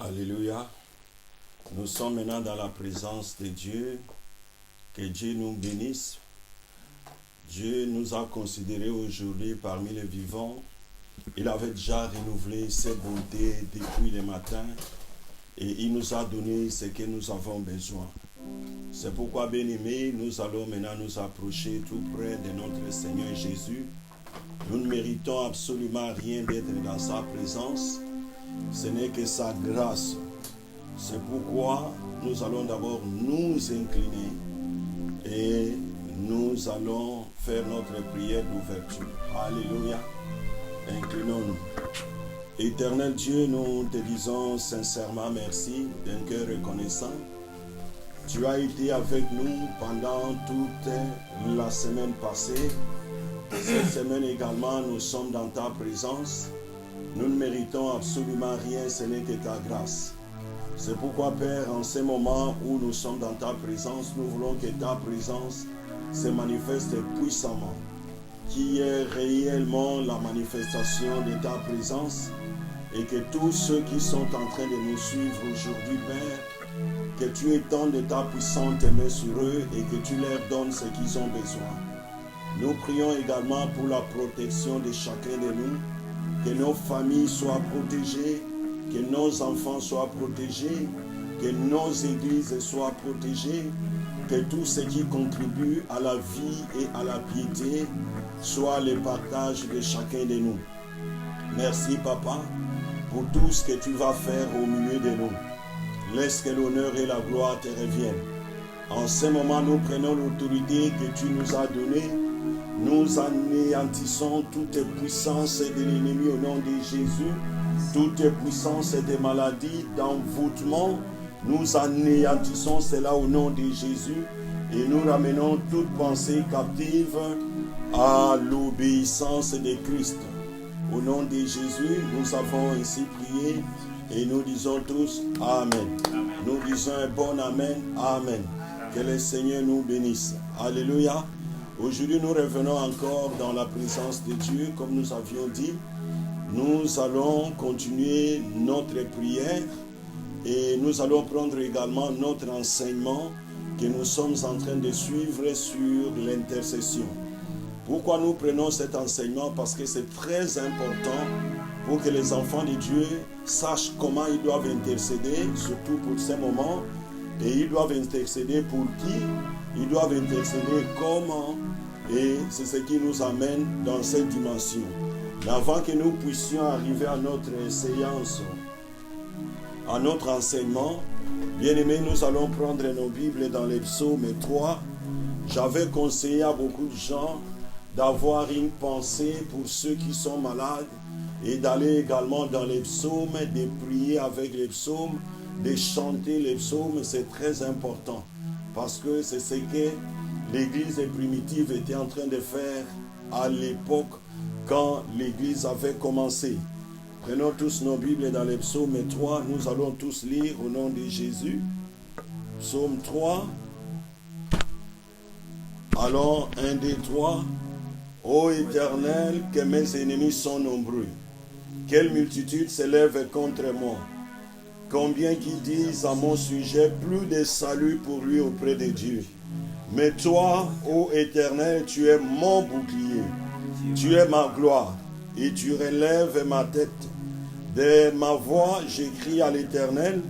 Alléluia. Nous sommes maintenant dans la présence de Dieu. Que Dieu nous bénisse. Dieu nous a considérés aujourd'hui parmi les vivants. Il avait déjà renouvelé ses bontés depuis le matin et il nous a donné ce que nous avons besoin. C'est pourquoi, bien-aimés, nous allons maintenant nous approcher tout près de notre Seigneur Jésus. Nous ne méritons absolument rien d'être dans sa présence. Ce n'est que sa grâce. C'est pourquoi nous allons d'abord nous incliner et nous allons faire notre prière d'ouverture. Alléluia. Inclinons-nous. Éternel Dieu, nous te disons sincèrement merci d'un cœur reconnaissant. Tu as été avec nous pendant toute la semaine passée. Cette semaine également, nous sommes dans ta présence. Nous ne méritons absolument rien, ce n'est que ta grâce. C'est pourquoi, Père, en ces moments où nous sommes dans ta présence, nous voulons que ta présence se manifeste puissamment, qu'il y ait réellement la manifestation de ta présence et que tous ceux qui sont en train de nous suivre aujourd'hui, Père, que tu étendes ta puissante main sur eux et que tu leur donnes ce qu'ils ont besoin. Nous prions également pour la protection de chacun de nous, que nos familles soient protégées, que nos enfants soient protégés, que nos églises soient protégées, que tout ce qui contribue à la vie et à la piété soit le partage de chacun de nous. Merci, Papa, pour tout ce que tu vas faire au milieu de nous. Laisse que l'honneur et la gloire te reviennent. En ce moment, nous prenons l'autorité que tu nous as donnée. Nous anéantissons toute puissance de l'ennemi au nom de Jésus, toute puissance de maladie, d'envoûtement. Nous anéantissons cela au nom de Jésus et nous ramenons toute pensée captive à l'obéissance de Christ. Au nom de Jésus, nous avons ainsi prié et nous disons tous Amen. Nous disons un bon Amen. Amen. Que le Seigneur nous bénisse. Alléluia. Aujourd'hui, nous revenons encore dans la présence de Dieu, comme nous avions dit. Nous allons continuer notre prière et nous allons prendre également notre enseignement que nous sommes en train de suivre sur l'intercession. Pourquoi nous prenons cet enseignement? Parce que c'est très important pour que les enfants de Dieu sachent comment ils doivent intercéder, surtout pour ces moments. Et ils doivent intercéder pour qui? Ils doivent intercéder comment? Et c'est ce qui nous amène dans cette dimension. Mais avant que nous puissions arriver à notre séance, à notre enseignement, bien-aimés, nous allons prendre nos Bibles dans les psaumes 3. J'avais conseillé à beaucoup de gens d'avoir une pensée pour ceux qui sont malades et d'aller également dans les psaumes, de prier avec les psaumes, de chanter les psaumes. C'est très important parce que c'est ce que l'Église primitive était en train de faire à l'époque quand l'Église avait commencé. Prenons tous nos Bibles dans les psaumes 3. Nous allons tous lire au nom de Jésus. Psaume 3. Allons, 1, 2, 3. Ô Éternel, que mes ennemis sont nombreux. Quelle multitude s'élève contre moi. Combien qu'ils disent à mon sujet, plus de salut pour lui auprès de Dieu. Mais toi, ô Éternel, tu es mon bouclier. Tu es ma gloire et tu relèves ma tête. De ma voix, j'écris à l'Éternel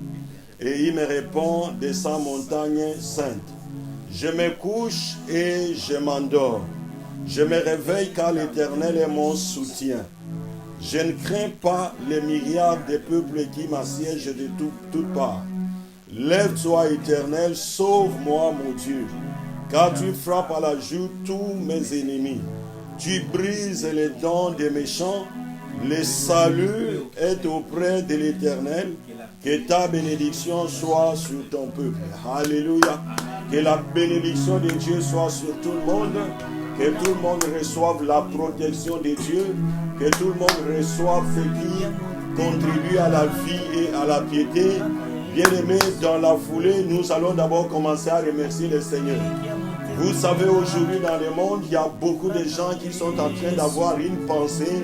et il me répond de sa montagne sainte. Je me couche et je m'endors. Je me réveille car l'Éternel est mon soutien. Je ne crains pas les milliards de peuples qui m'assiègent de toutes parts. Lève-toi, Éternel, sauve-moi, mon Dieu, car tu frappes à la joue tous mes ennemis. Tu brises les dents des méchants. Le salut est auprès de l'Éternel. Que ta bénédiction soit sur ton peuple. Alléluia. Que la bénédiction de Dieu soit sur tout le monde. Que tout le monde reçoive la protection de Dieu. Que tout le monde reçoive ce qui contribue à la vie et à la piété. Bien-aimés, dans la foulée, nous allons d'abord commencer à remercier le Seigneur. Vous savez, aujourd'hui dans le monde, il y a beaucoup de gens qui sont en train d'avoir une pensée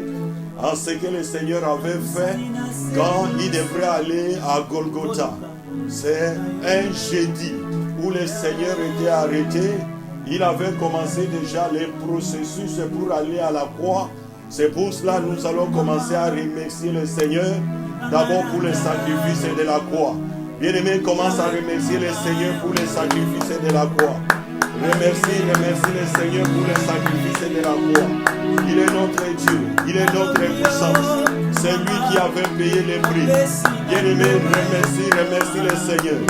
en ce que le Seigneur avait fait quand il devrait aller à Golgotha. C'est un jeudi où le Seigneur était arrêté. Il avait commencé déjà les processus pour aller à la croix. C'est pour cela que nous allons commencer à remercier le Seigneur d'abord pour le sacrifice de la croix. Bien-aimé, commence à remercier le Seigneur pour le sacrifice de la croix. Remercie le Seigneur pour le sacrifice de la croix. Il est notre Dieu, il est notre puissance. C'est lui qui avait payé les prix. Bien-aimé, remercie le Seigneur.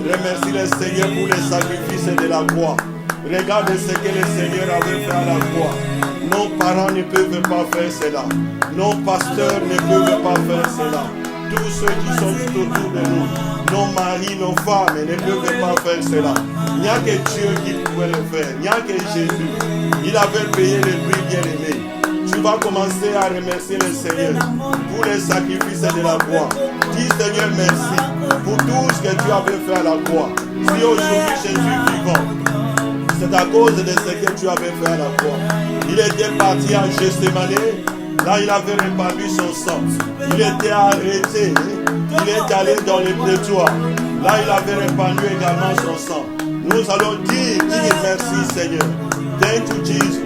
Remercie le Seigneur pour le sacrifice de la croix. Regarde ce que le Seigneur avait fait à la croix. Nos parents ne peuvent pas faire cela. Nos pasteurs ne peuvent pas faire cela. Tous ceux qui sont tout autour de nous, nos maris, nos femmes ne peuvent pas faire cela. Il n'y a que Dieu qui pouvait le faire. Il n'y a que Jésus. Il avait payé le prix, bien-aimé. Tu vas commencer à remercier le Seigneur pour les sacrifices de la croix. Dis Seigneur merci pour tout ce que tu avais fait à la croix. Si aujourd'hui Jésus est vivant, c'est à cause de ce que tu avais fait à la croix. Il était parti à Gethsémane. Là, il avait répandu son sang. Il était arrêté. Il est allé dans les prétoires. Là, il avait répandu également son sang. Nous allons dire merci Seigneur. Thank you Jesus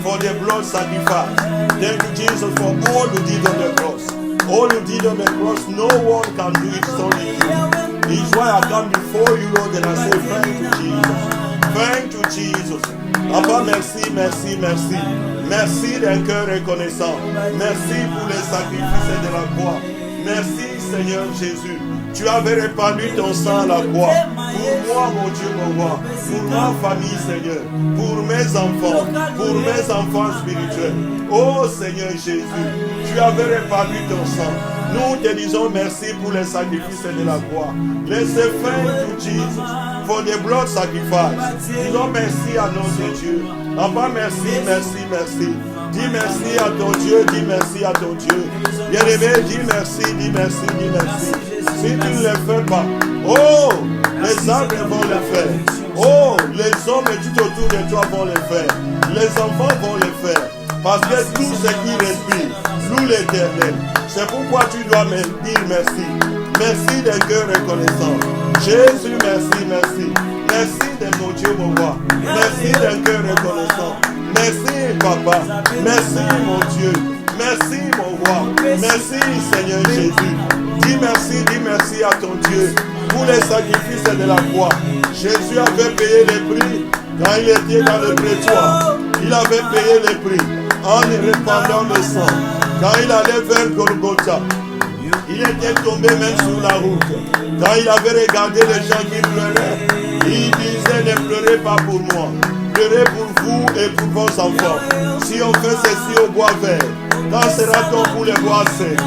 for the blood sacrifice. Thank you Jesus for all you did on the cross. All you did on the cross, no one can do it, only you. It's why I come before you, Lord, and I say thank you Jesus. Thank you Jesus. Abba, merci, merci, merci. Merci d'un cœur reconnaissant. Merci pour les sacrifices de la croix. Merci Seigneur Jésus. Tu avais répandu ton sang à la croix. Pour moi, mon Dieu, mon roi. Pour ma famille, Seigneur. Pour mes enfants spirituels. Oh Seigneur Jésus, tu avais répandu ton sang. Nous te disons merci pour les sacrifices de la croix. Laissez faire to Jesus for the blood sacrifice. Disons merci à notre Dieu. Abba, merci, merci, merci. Dis merci à ton Dieu, dis merci à ton Dieu. Bien-aimé, dis merci, dis merci, dis merci. Si tu ne le fais pas, oh, les arbres vont le faire. Oh, les hommes tout autour de toi vont le faire. Les enfants vont le faire. Parce que tout ce qui respire loue l'Éternel. C'est pourquoi tu dois me dire merci. Merci d'un cœur reconnaissant. Jésus, merci, merci. Merci de mon Dieu, mon roi. Merci d'un cœur reconnaissant. Merci, papa. Merci, mon Dieu. Merci, mon roi. Merci, Seigneur Jésus. Dis merci à ton Dieu pour les sacrifices de la croix. Jésus avait payé les prix quand il était dans le prétoire. Il avait payé les prix en répandant le sang. Quand il allait vers Golgotha, il était tombé même sur la route. Quand il avait regardé les gens qui pleuraient, il disait ne pleurez pas pour moi, pleurez pour vous et pour vos enfants. Si on fait ceci au bois vert, quand sera-t-on pour les bois secs?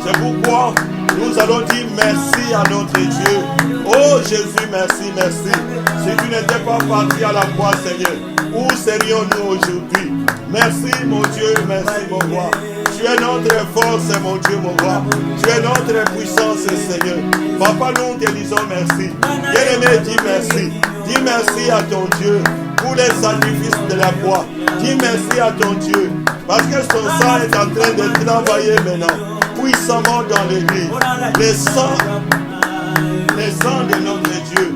C'est pourquoi nous allons dire merci à notre Dieu. Oh Jésus, merci, merci. Si tu n'étais pas parti à la croix, Seigneur, où serions-nous aujourd'hui? Merci mon Dieu, merci mon roi. Tu es notre force, mon Dieu, mon roi. Tu es notre puissance, Seigneur. Papa, nous te disons merci. Bien-aimé, dis merci. Dis merci à ton Dieu pour les sacrifices de la croix. Dis merci à ton Dieu parce que son sang est en train de travailler maintenant puissamment dans l'église. Le sang de notre Dieu.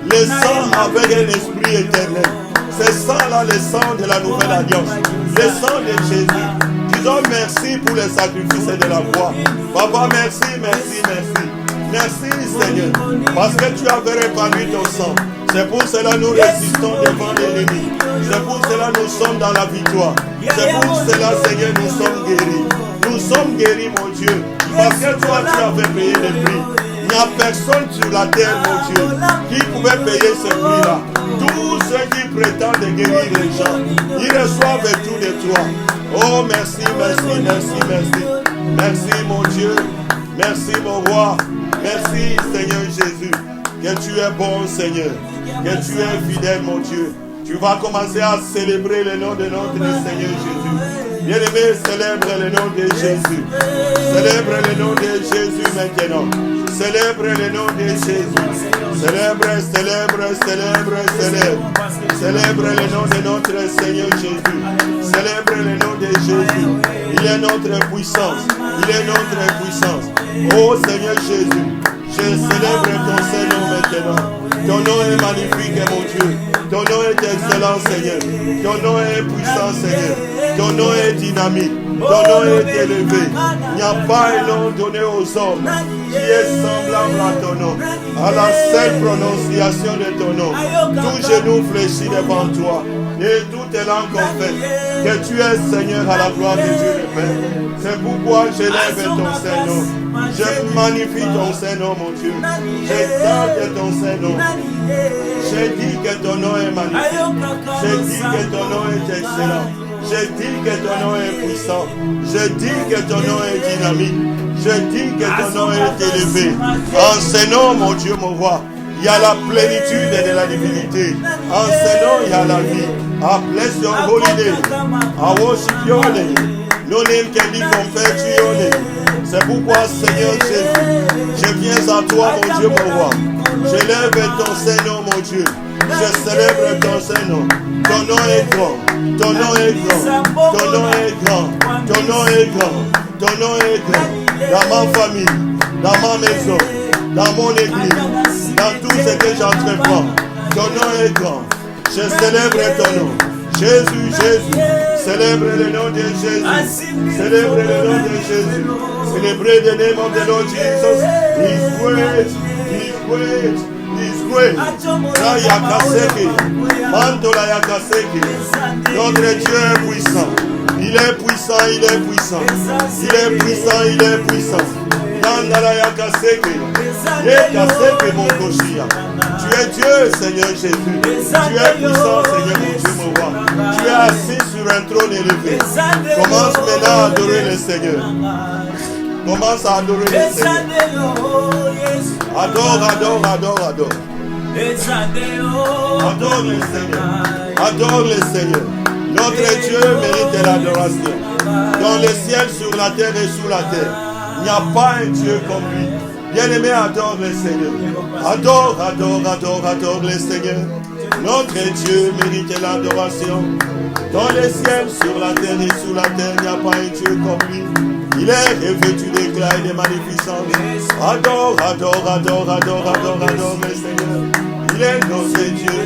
Le sang avec un esprit éternel. Ce sang-là, le sang de la nouvelle alliance. Le sang de Jésus. Disons merci pour les sacrifices de la croix. Papa, merci, merci, merci. Merci Seigneur, parce que tu avais répandu ton sang. C'est pour cela que nous résistons devant l'ennemi. C'est pour cela que nous sommes dans la victoire. C'est pour cela, Seigneur, nous sommes guéris. Nous sommes guéris, mon Dieu, parce que toi, tu avais payé le prix. Il n'y a personne sur la terre, mon Dieu, qui pouvait payer ce prix-là. Tous ceux qui prétendent guérir les gens, ils reçoivent tout de toi. Oh, merci, merci, merci, merci. Merci, mon Dieu. Merci, mon roi. Merci, Seigneur Jésus. Que tu es bon, Seigneur. Que tu es fidèle, mon Dieu. Tu vas commencer à célébrer le nom de notre Seigneur Jésus. Bien-aimé, célèbre le nom de Jésus. Célèbre le nom de Jésus maintenant. Célèbre le nom de Jésus. Célèbre, célèbre, célèbre, célèbre. Célèbre le nom de notre Seigneur Jésus. Célèbre le nom de Jésus. Il est notre puissance. Il est notre puissance. Oh Seigneur Jésus, je célèbre ton Saint-Nom maintenant. Ton nom est magnifique, mon Dieu. Ton nom est excellent, Seigneur. Ton nom est puissant, Seigneur. Ton nom est dynamique. Ton nom est élevé. Il n'y a pas un nom donné aux hommes qui est semblable à ton nom. À la seule prononciation de ton nom, tout genou fléchit devant toi. Et toutes les langues confessent que tu es Seigneur à la gloire de Dieu le Père. C'est pourquoi j'élève ton Saint-Nom. Je magnifie ton Saint-Nom, mon Dieu. J'exalte ton Saint-Nom. Je dis que ton nom est magnifique. Je dis que ton nom est excellent. Je dis que ton nom est puissant. Je dis que ton nom est dynamique. Je dis que ton nom est élevé. En ce nom, mon Dieu, mon roi, il y a la plénitude de la divinité. En ce nom, il y a la vie. I bless your holy name. I worship your name. No name can be compared to your name. C'est pourquoi, Seigneur Jésus, je viens à toi, mon Dieu, mon roi. J'élève ton Saint-Nom, mon Dieu. Je célèbre ton Saint-Nom. Ton nom est grand. Ton nom est grand. Ton nom est grand. Ton nom est grand. Ton nom est grand. Dans ma famille, dans ma maison, dans mon église, dans tout ce que j'entreprends. Ton nom est grand. Je célèbre ton nom. Jésus, Jésus. Célèbre le nom de Jésus. Célèbre le nom de Jésus. Célébrez the name of the Lord Jesus. He is great. He is great. He is great. Rayakaseki. Mantola Yakaseki. Notre Dieu est puissant. Il est puissant, il est puissant. Il est puissant, il est puissant. Yandala Yakaseki. Yakaseki mon Koshia. Tu es Dieu, Seigneur Jésus. Tu es puissant, Seigneur mon Dieu, mon roi. Tu es assis sur un trône élevé. Commence maintenant à adorer le Seigneur. Commence à adorer le Seigneur. Adore, adore, adore, adore. Adore le Seigneur. Adore le Seigneur. Notre Dieu mérite l'adoration. Dans le ciel, sur la terre et sous la terre. Il n'y a pas un Dieu comme lui. Bien-aimé, adore le Seigneur. Adore, adore, adore, adore le Seigneur. Notre Dieu mérite l'adoration. Dans le ciel, sur la terre et sous la terre, il n'y a pas un Dieu comme lui. Il est revêtu d'éclat et de magnificence. Adore, adore, adore, adore, adore, adore le Seigneur. Il est notre Dieu.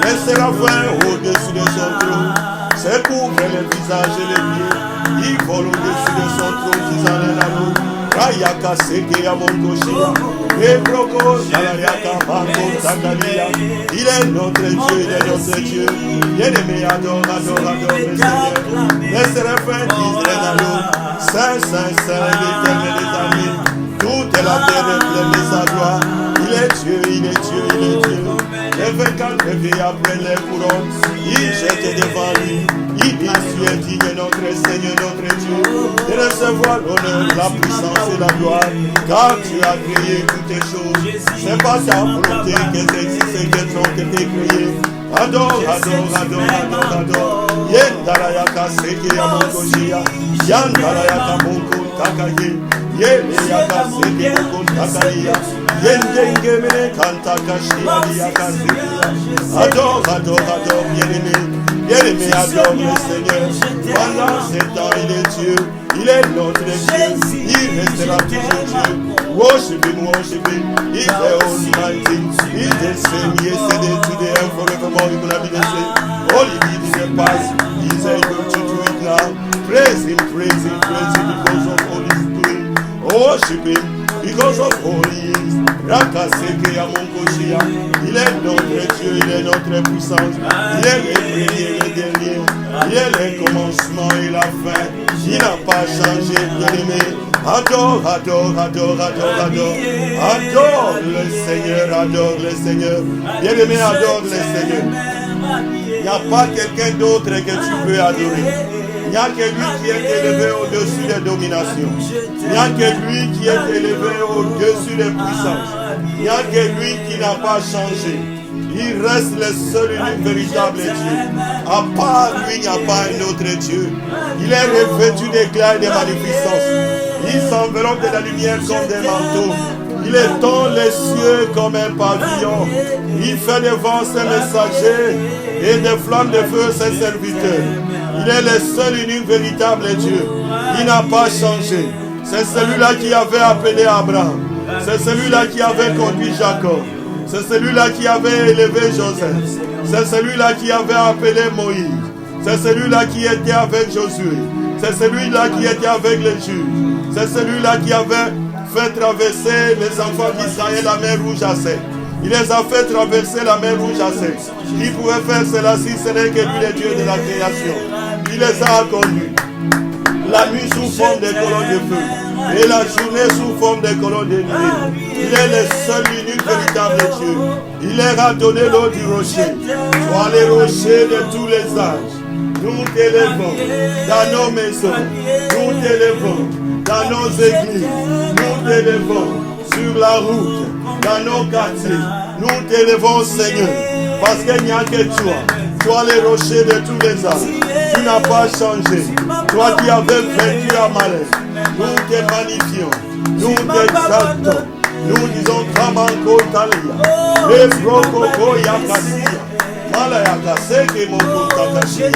Les séraphins au-dessus de son trône se couvrent le visage et les pieds. Il vole au-dessus de son trône, disant l'un à l'autre. Rayaka seke ya monkoshia. Ebroko shalayaka manko takalia. Il est notre Dieu, il est notre Dieu. Bien-aimé, adore, adore, adore le Seigneur. Les séraphins disent l'un à l'autre. Saint, Saint, Saint, l'Éternel est ami. Toute la terre est pleine de sa gloire. Il est Dieu, il est Dieu, il est Dieu. Les 24 vieillards prennent les couronnes. Ils jettent devant lui. Il dit, tu es digne, notre Seigneur, notre Dieu, de recevoir l'honneur, la puissance et la gloire, car tu as créé toutes les choses. C'est pas ta volonté qu'elles existent et qu'elles ont été créées. Adore, adore, adore, adore, adore. Yendarayaka seke ya monkoshia. Yandarayaka monko takaye. Yendarayaka seke monko takaye. Yendengemene kantakashi aliyaka seke. Adore, adore, adore, bien-aimé. Bien-aimé, adore le Seigneur. Pendant ce temps, il est Dieu. Il est notre Dieu. Il restera toujours Dieu. Worship him, worship him. He's the Almighty. He's the same yesterday, today, and forevermore. He will be the same. All he did in the past, he's able to do it now. Praise him, praise him, praise him because of all he's doing. Worship him because of all he is. Rakaseke ya monkoshia. Il est notre Dieu, il est notre puissance. Il est le premier et le dernier. Il est le commencement et la fin. Il n'a pas changé, bien-aimé. Adore, adore, adore, adore, adore. Adore le Seigneur, adore le Seigneur. Bien-aimé, adore le Seigneur. Il n'y a pas quelqu'un d'autre que tu peux adorer. Il n'y a que lui qui est élevé au-dessus des dominations. Il n'y a que lui qui est élevé au-dessus des puissances. Il n'y a que lui qui n'a pas changé. Il reste le seul unique véritable Dieu. À part lui, il n'y a pas un autre Dieu. Il est revêtu d'éclat et de magnificence. Il s'enveloppe de la lumière comme des manteaux. Il Il étend les cieux comme un pavillon. Il fait des vents ses messagers et des flammes de feu ses serviteurs. Il est le seul unique véritable Dieu. Il n'a pas changé. C'est celui-là qui avait appelé Abraham. C'est celui-là qui avait conduit Jacob. C'est celui-là qui avait élevé Joseph. C'est celui-là qui avait appelé Moïse. C'est celui-là qui était avec Josué. C'est celui-là qui était avec les juges. C'est celui-là qui avait fait traverser les enfants d'Israël la mer rouge à sec. Il les a fait traverser la mer rouge à sec. Qui pouvait faire cela si ce n'est que lui, le Dieu de la création? Il les a conduits. La nuit sous forme de colonnes de feu et la journée sous forme de colonnes de nuit. Il est le seul unique véritable Dieu. Il leur a donné l'eau du rocher. Soit les rochers de tous les âges. Nous t'élevons dans nos maisons. Nous t'élevons dans nos églises. Nous t'élevons sur la route, dans nos quartiers. Nous t'élevons, Seigneur, parce qu'il n'y a que toi. Toi, les rochers de tous les âges. Tu n'as pas changé. Toi qui avais vaincu Amalek. Nous te magnifions. Nous t'exaltons. Nous disons Kamanko Talia. Les Brokoko Yakasia. Malayaka Seke Moko Takashia.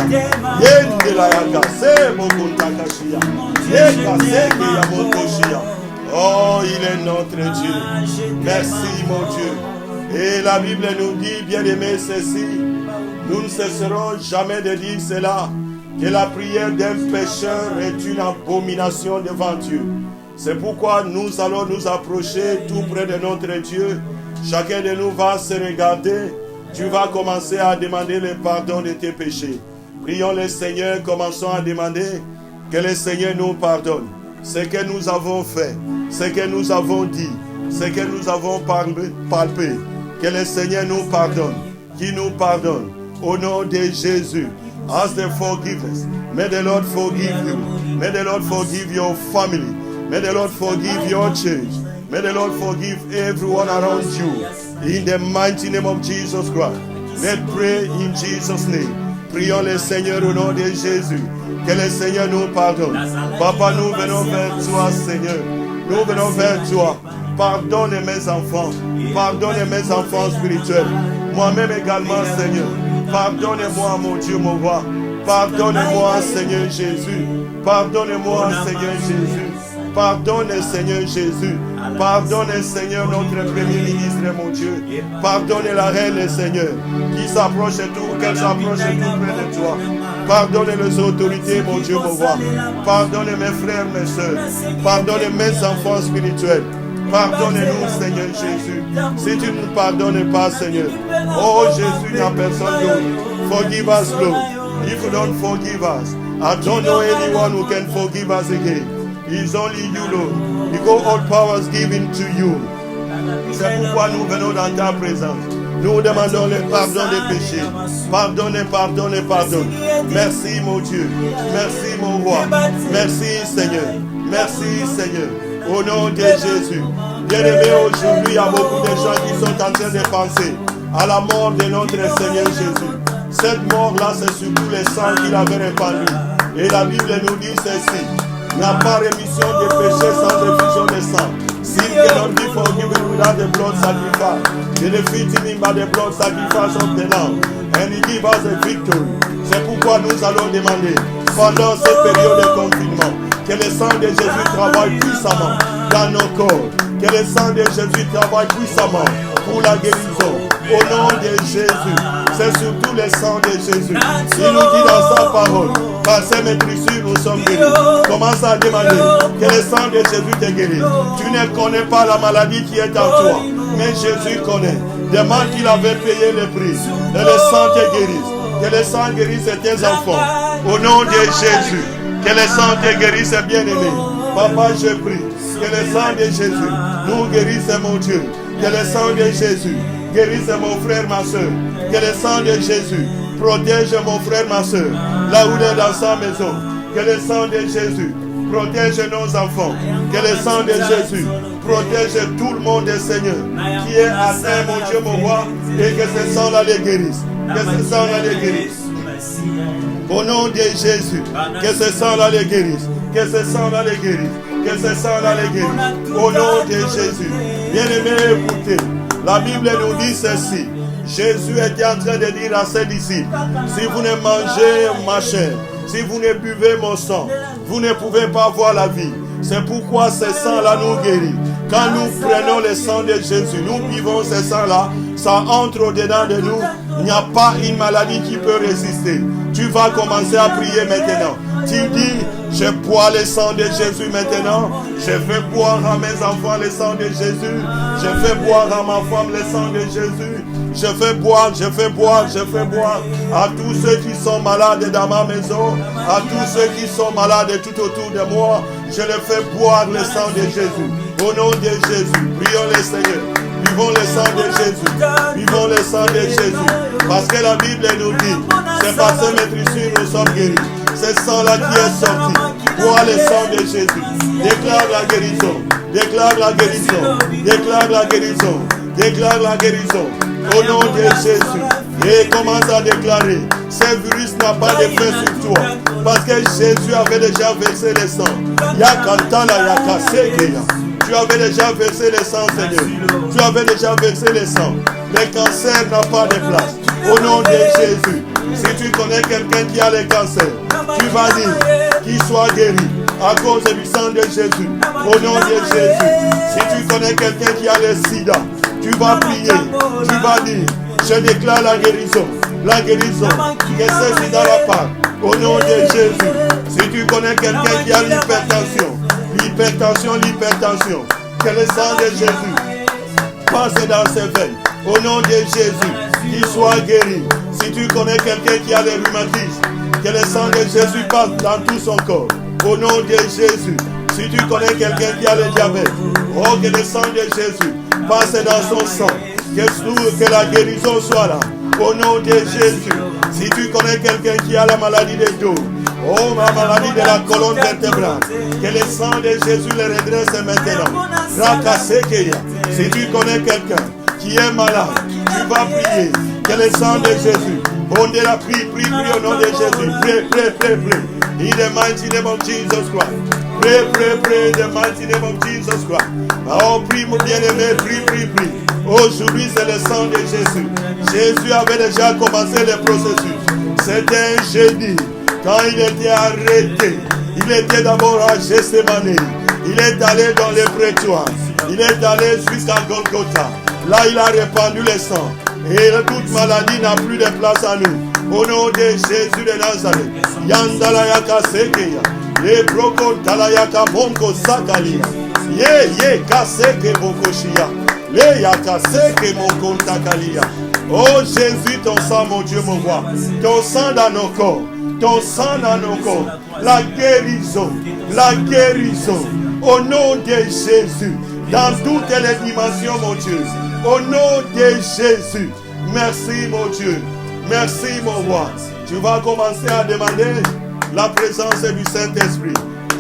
Yende Layaka Se Moko Takashia. Yeka Seke Yamotoshia. Oh, il est notre Dieu. Merci, mon Dieu. Et la Bible nous dit, bien-aimés, ceci. Nous ne cesserons jamais de dire cela, que la prière d'un pécheur est une abomination devant Dieu. C'est pourquoi nous allons nous approcher tout près de notre Dieu. Chacun de nous va se regarder. Tu vas commencer à demander le pardon de tes péchés. Prions le Seigneur, commençons à demander que le Seigneur nous pardonne. Ce que nous avons fait, ce que nous avons dit, ce que nous avons palpé. Que le Seigneur nous pardonne, qu'il nous pardonne. Au nom de Jésus, ask the forgiveness. May the Lord forgive you. May the Lord forgive your family. May the Lord forgive your church. May the Lord forgive everyone around you. In the mighty name of Jesus Christ. Let's pray in Jesus' name. Prions le Seigneur au nom de Jésus. Que le Seigneur nous pardonne. Papa, nous venons vers toi, Seigneur. Nous venons vers toi. Pardonne mes enfants. Pardonne mes enfants spirituels. Moi-même également, Seigneur. Pardonne-moi, mon Dieu, mon roi. Pardonne-moi, Seigneur Jésus. Pardonne-moi, Seigneur Jésus. Pardonne, Seigneur Jésus. Pardonne, Seigneur, notre Premier ministre, mon Dieu. Pardonne la reine, Seigneur, qui s'approche tout, qu'elle s'approche tout près de toi. Pardonne les autorités, mon Dieu, mon roi. Pardonne mes frères, mes soeurs. Pardonne mes enfants spirituels. Pardonne-nous, Seigneur Jésus. Si tu ne nous pardonnes pas, Seigneur. Oh Jésus, il n'y a personne d'autre. Forgive us, Lord. If you don't forgive us, I don't know anyone who can forgive us again. It's only you, Lord. Because all power is given to you. C'est pourquoi nous venons dans ta présence. Nous demandons le pardon des péchés. Pardonne, pardonne, pardonne. Merci, mon Dieu. Merci, mon roi. Merci, Seigneur. Merci, Seigneur. Au nom de Jésus. Bien-aimés, aujourd'hui, il y a beaucoup de gens qui sont en train de penser à la mort de notre Seigneur Jésus. Cette mort-là, c'est surtout le sang qu'il avait répandu. Et la Bible nous dit ceci. Il n'y a pas rémission des péchés sans effusion de sang. Sin cannot be forgiven without the blood sacrifice. The defeating by the blood sacrifice of the Lamb. And He give us a victory. C'est pourquoi nous allons demander, pendant cette période de confinement, que le sang de Jésus travaille puissamment dans nos corps. Que le sang de Jésus travaille puissamment pour la guérison. Au nom de Jésus. C'est surtout le sang de Jésus. Il nous dit dans sa parole, par ses maîtrisures nous sommes guéris. Commence à demander que le sang de Jésus te guérit. Tu ne connais pas la maladie qui est en toi, mais Jésus connaît. Demande qu'il avait payé le prix. Et le sang te guérisse. Que le sang guérisse tes enfants. Au nom de Jésus. Que le sang te guérisse, bien-aimé. Papa, je prie. Que le sang de Jésus nous guérisse, mon Dieu. Que le sang de Jésus guérisse mon frère, ma soeur. Que le sang de Jésus protège mon frère, ma soeur, là où il est dans sa maison. Que le sang de Jésus protège nos enfants. Que le sang de Jésus protège tout le monde, Seigneur, qui est atteint, mon Dieu, mon roi, et que ce sang-là les guérisse. Que ce sang-là les guérisse. Au nom de Jésus, que ce sang-là les guérisse. Que ce sang-là les guérisse. Que ce sang-là les guérisse. Au nom de Jésus. Bien-aimés, écoutez. La Bible nous dit ceci. Jésus était en train de dire à ses disciples, si vous ne mangez ma chair, si vous ne buvez mon sang, vous ne pouvez pas voir la vie. C'est pourquoi ce sang-là nous guérit. Quand nous prenons le sang de Jésus, nous buvons ce sang-là, ça entre au-dedans de nous. Il n'y a pas une maladie qui peut résister. Tu vas commencer à prier maintenant. Tu dis, je bois le sang de Jésus maintenant. Je fais boire à mes enfants le sang de Jésus. Je fais boire à ma femme le sang de Jésus. Je fais boire, je fais boire, je fais boire à tous ceux qui sont malades dans ma maison, à tous ceux qui sont malades tout autour de moi. Je les fais boire le sang de Jésus. Au nom de Jésus, prions le Seigneur. Vivons le sang de Jésus. Vivons le sang de Jésus. Parce que la Bible nous dit, c'est par ce maîtrise nous sommes guéris. C'est sang-là qui est sorti. Bois le sang de Jésus. Déclare la guérison. Déclare la guérison. Déclare la guérison. Déclare la guérison. Au nom de Jésus. Et commence à déclarer. Ce virus n'a pas d'effet sur toi. Parce que Jésus avait déjà versé le sang. Yakantala yakasekeya. Tu avais déjà versé le sang, Seigneur. Tu avais déjà versé le sang. Le cancer n'a pas de place. Au nom de Jésus. Si tu connais quelqu'un qui a le cancer, tu vas dire qu'il soit guéri à cause du sang de Jésus. Au nom de Jésus. Si tu connais quelqu'un qui a le sida, tu vas prier. Tu vas dire, je déclare la guérison. La guérison. Que ce sida la part. Au nom de Jésus. Si tu connais quelqu'un qui a l'hypertension, l'hypertension, que le sang de Jésus passe dans ses veines. Au nom de Jésus, qu'il soit guéri. Si tu connais quelqu'un qui a le rhumatisme, que le sang de Jésus passe dans tout son corps. Au nom de Jésus. Si tu connais quelqu'un qui a le diabète, oh, que le sang de Jésus passe dans son sang. Que la guérison soit là. Au nom de Jésus. Si tu connais quelqu'un qui a la maladie de dos, oh, ma maladie de la colonne vertébrale, que le sang de Jésus le redresse maintenant. Rakasekeya. Si tu connais quelqu'un qui est malade, tu vas prier. Que le sang de Jésus. On est là, prie au nom de Jésus. Prie. In the mighty name of Jesus Christ. Prie, in the mighty name of Jesus Christ. Oh, prie, mon bien-aimé, prie. Aujourd'hui, c'est le sang de Jésus. Jésus avait déjà commencé le processus. C'était un jeudi. Quand il était arrêté, il était d'abord à Gethsémani. Il est allé dans les prétoires. Il est allé jusqu'à Golgotha. Là, il a répandu le sang. Et toute maladie n'a plus de place à nous. Au nom de Jésus de Nazareth. Yandala yaka sekeya. Le broko talayaka bonko sakalia. Ye kaseke bonko shia. Le yaka seke bonko takalia. Oh Jésus, ton sang, mon Dieu, mon roi. Ton sang dans nos corps. Ton sang dans nos corps. La guérison. Au nom de Jésus. Dans toutes les dimensions, mon Dieu. Au nom de Jésus. Merci, mon Dieu. Merci, mon roi. Tu vas commencer à demander la présence du Saint-Esprit.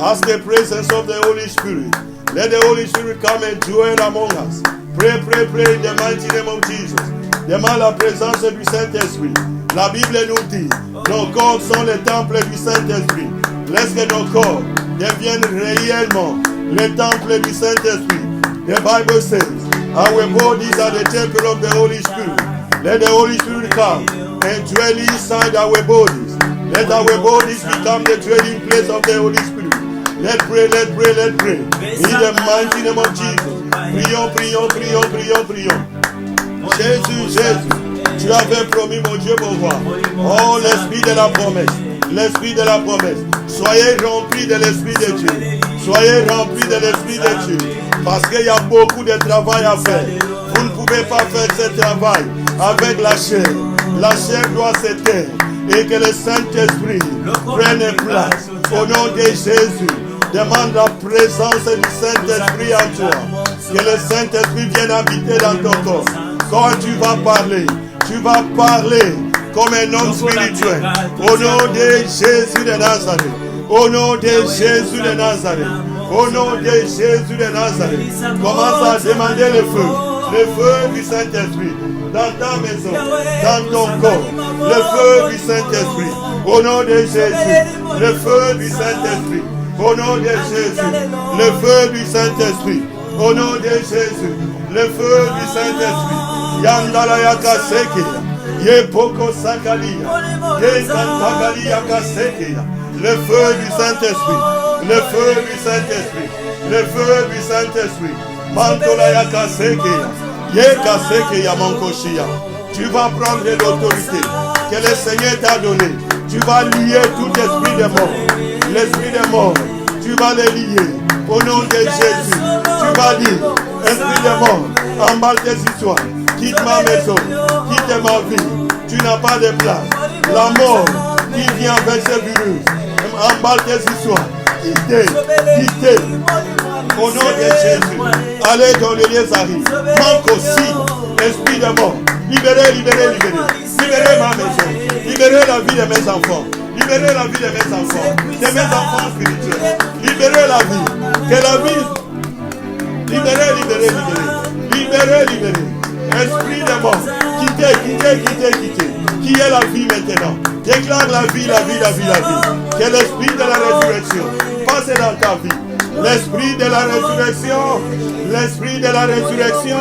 Ask the presence of the Holy Spirit. Let the Holy Spirit come and dwell among us. Pray in the mighty name of Jesus. Demande la présence du Saint-Esprit. La Bible nous dit, nos corps sont le temple du Saint-Esprit. Laisse que nos corps deviennent réellement le temple du Saint-Esprit. The Bible says, our bodies are the temple of the Holy Spirit. Let the Holy Spirit come and dwell inside our bodies. Let our bodies become the dwelling place of the Holy Spirit. Let's pray. In the mighty name of Jesus. Prions. Jésus, tu avais promis, mon Dieu, mon roi. Oh, l'esprit de la promesse. Soyez remplis de l'esprit de Dieu. Parce qu'il y a beaucoup de travail à faire. Vous ne pouvez pas faire ce travail avec la chair. La chair doit se taire. Et que le Saint-Esprit prenne place. Au nom de Jésus, demande la présence du Saint-Esprit en toi. Que le Saint-Esprit vienne habiter dans ton corps. Quand tu vas parler comme un homme spirituel. Au nom de Jésus de Nazareth. Commence à demander le feu du Saint-Esprit. Dans ta maison, dans ton corps, le feu du Saint-Esprit. Au nom de Jésus, le feu du Saint-Esprit. Au nom de Jésus, le feu du Saint-Esprit. Au nom de Jésus, le feu du Saint-Esprit. Yandala yakaseke. Yepoko sakalia. Yekantagali yakaseke. Le feu du Saint-Esprit. Le feu du Saint-Esprit. Le feu du Saint-Esprit. Mantola yakaseke. Yekaseke yamankoshia. Tu vas prendre l'autorité que le Seigneur t'a donnée. Tu vas lier tout esprit de mort. L'esprit de mort, tu vas les lier. Au nom de Jésus, tu vas dire, esprit de mort, emballe tes histoires. Quitte ma maison, quitte ma vie. Tu n'as pas de place. La mort qui vient avec ce virus, emballe tes histoires. Quittez, quittez. Au nom de Jésus, allez dans le lieu Zari. Manque aussi, esprit de mort. Libérez, libérez, libérez. Libérez ma maison. Libérez la vie de mes enfants. Libérez la vie de mes enfants. De mes enfants spirituels. Libérez la vie. Que la vie. Libérez, libérez, libérez. Libérez, libérez. Esprit de mort. Quittez, quittez, quittez, quittez. Qui est la vie maintenant? Déclare la vie, la vie, la vie, la vie. Que l'esprit de la résurrection passe dans ta vie. L'esprit de la résurrection. L'esprit de la résurrection.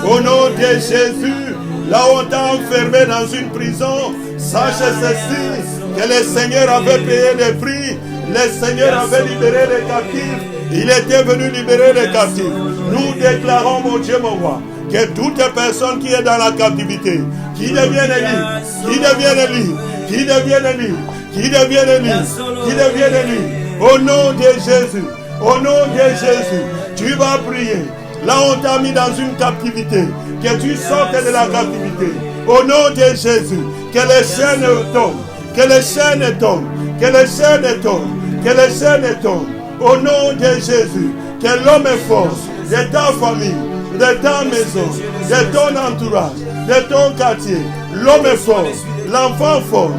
Au nom de Jésus. Là où on t'a enfermé dans une prison, sache ceci, que le Seigneur avait payé le prix, le Seigneur avait libéré les captifs, il était venu libérer les captifs. Nous déclarons, mon Dieu, mon roi, que toute personne qui est dans la captivité, qui devienne libre, qui devienne libre, qui devienne libre, qui devienne libre, qui devienne libre, au nom de Jésus, au nom de Jésus, tu vas prier. Là où on t'a mis dans une captivité, que tu sortes de la captivité. Au nom de Jésus, que les chaînes tombent, que les chaînes tombent, que les chaînes tombent, que les chaînes tombent. Au nom de Jésus, que l'homme est fort de ta famille, de ta maison, de ton entourage, de ton quartier. L'homme est fort, l'enfant fort,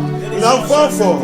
l'enfant fort,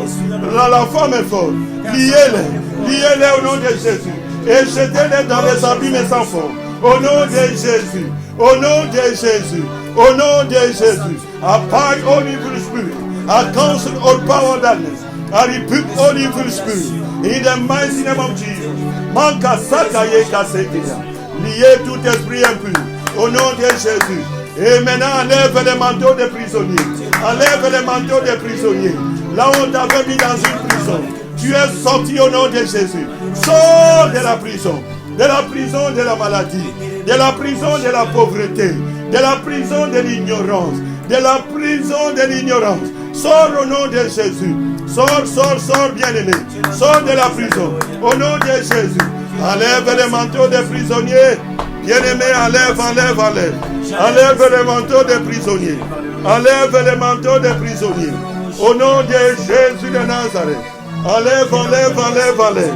la femme est forte. Liez-les au nom de Jésus et jetez-les dans les abîmes sans fond. Au nom de Jésus, au nom de Jésus, au nom de Jésus, I bind all evil spirit, I cancel all power of darkness, I rebuke all evil spirit, in the mighty name of Jesus. Manka sakaye kasekia, liez tout esprit impur, au nom de Jésus. Et maintenant, enlève les manteaux des prisonniers, enlève les manteaux des prisonniers. Là où on t'avait mis dans une prison, tu es sorti au nom de Jésus. Sors de la prison. De la prison de la maladie, de la prison de la pauvreté, de la prison de l'ignorance, de la prison de l'ignorance. Sors au nom de Jésus. Sors, sors, sors, bien-aimé. Sors de la prison. Au nom de Jésus. Enlève les manteaux des prisonniers. Bien-aimé, enlève, enlève, enlève. Enlève les manteaux des prisonniers. Enlève les manteaux des prisonniers. Au nom de Jésus de Nazareth. Enlève, enlève, enlève, enlève.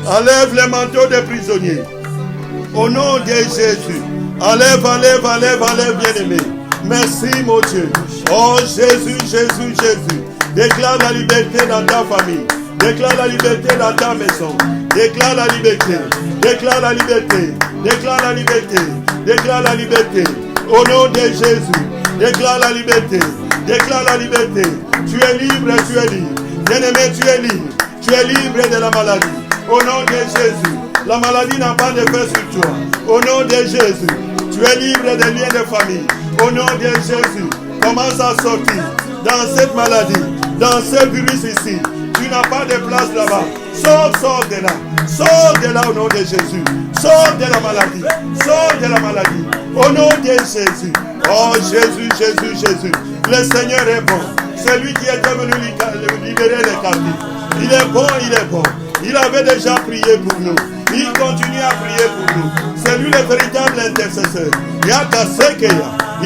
Enlève les manteaux des prisonniers. Au nom de Jésus. Enlève, enlève, enlève, enlève, bien-aimé. Merci, mon Dieu. Oh Jésus, Jésus, Jésus. Déclare la liberté dans ta famille. Déclare la liberté dans ta maison. Déclare la liberté. Déclare la liberté. Déclare la liberté. Déclare la liberté. Au nom de Jésus. Déclare la liberté. Déclare la liberté. Tu es libre, tu es libre. Bien-aimé, tu es libre. Tu es libre de la maladie. Au nom de Jésus, la maladie n'a pas d'effet sur toi. Au nom de Jésus, tu es libre des liens de famille. Au nom de Jésus, commence à sortir dans cette maladie, dans ce virus ici. Tu n'as pas de place là-bas. Sors, sors de là. Sors de là au nom de Jésus. Sors de la maladie. Sors de la maladie. Au nom de Jésus. Oh Jésus, Jésus, Jésus. Le Seigneur est bon. C'est lui qui est venu libérer les captifs. Il est bon, il est bon. Il avait déjà prié pour nous. Il continue à prier pour nous. C'est lui le véritable intercesseur. Il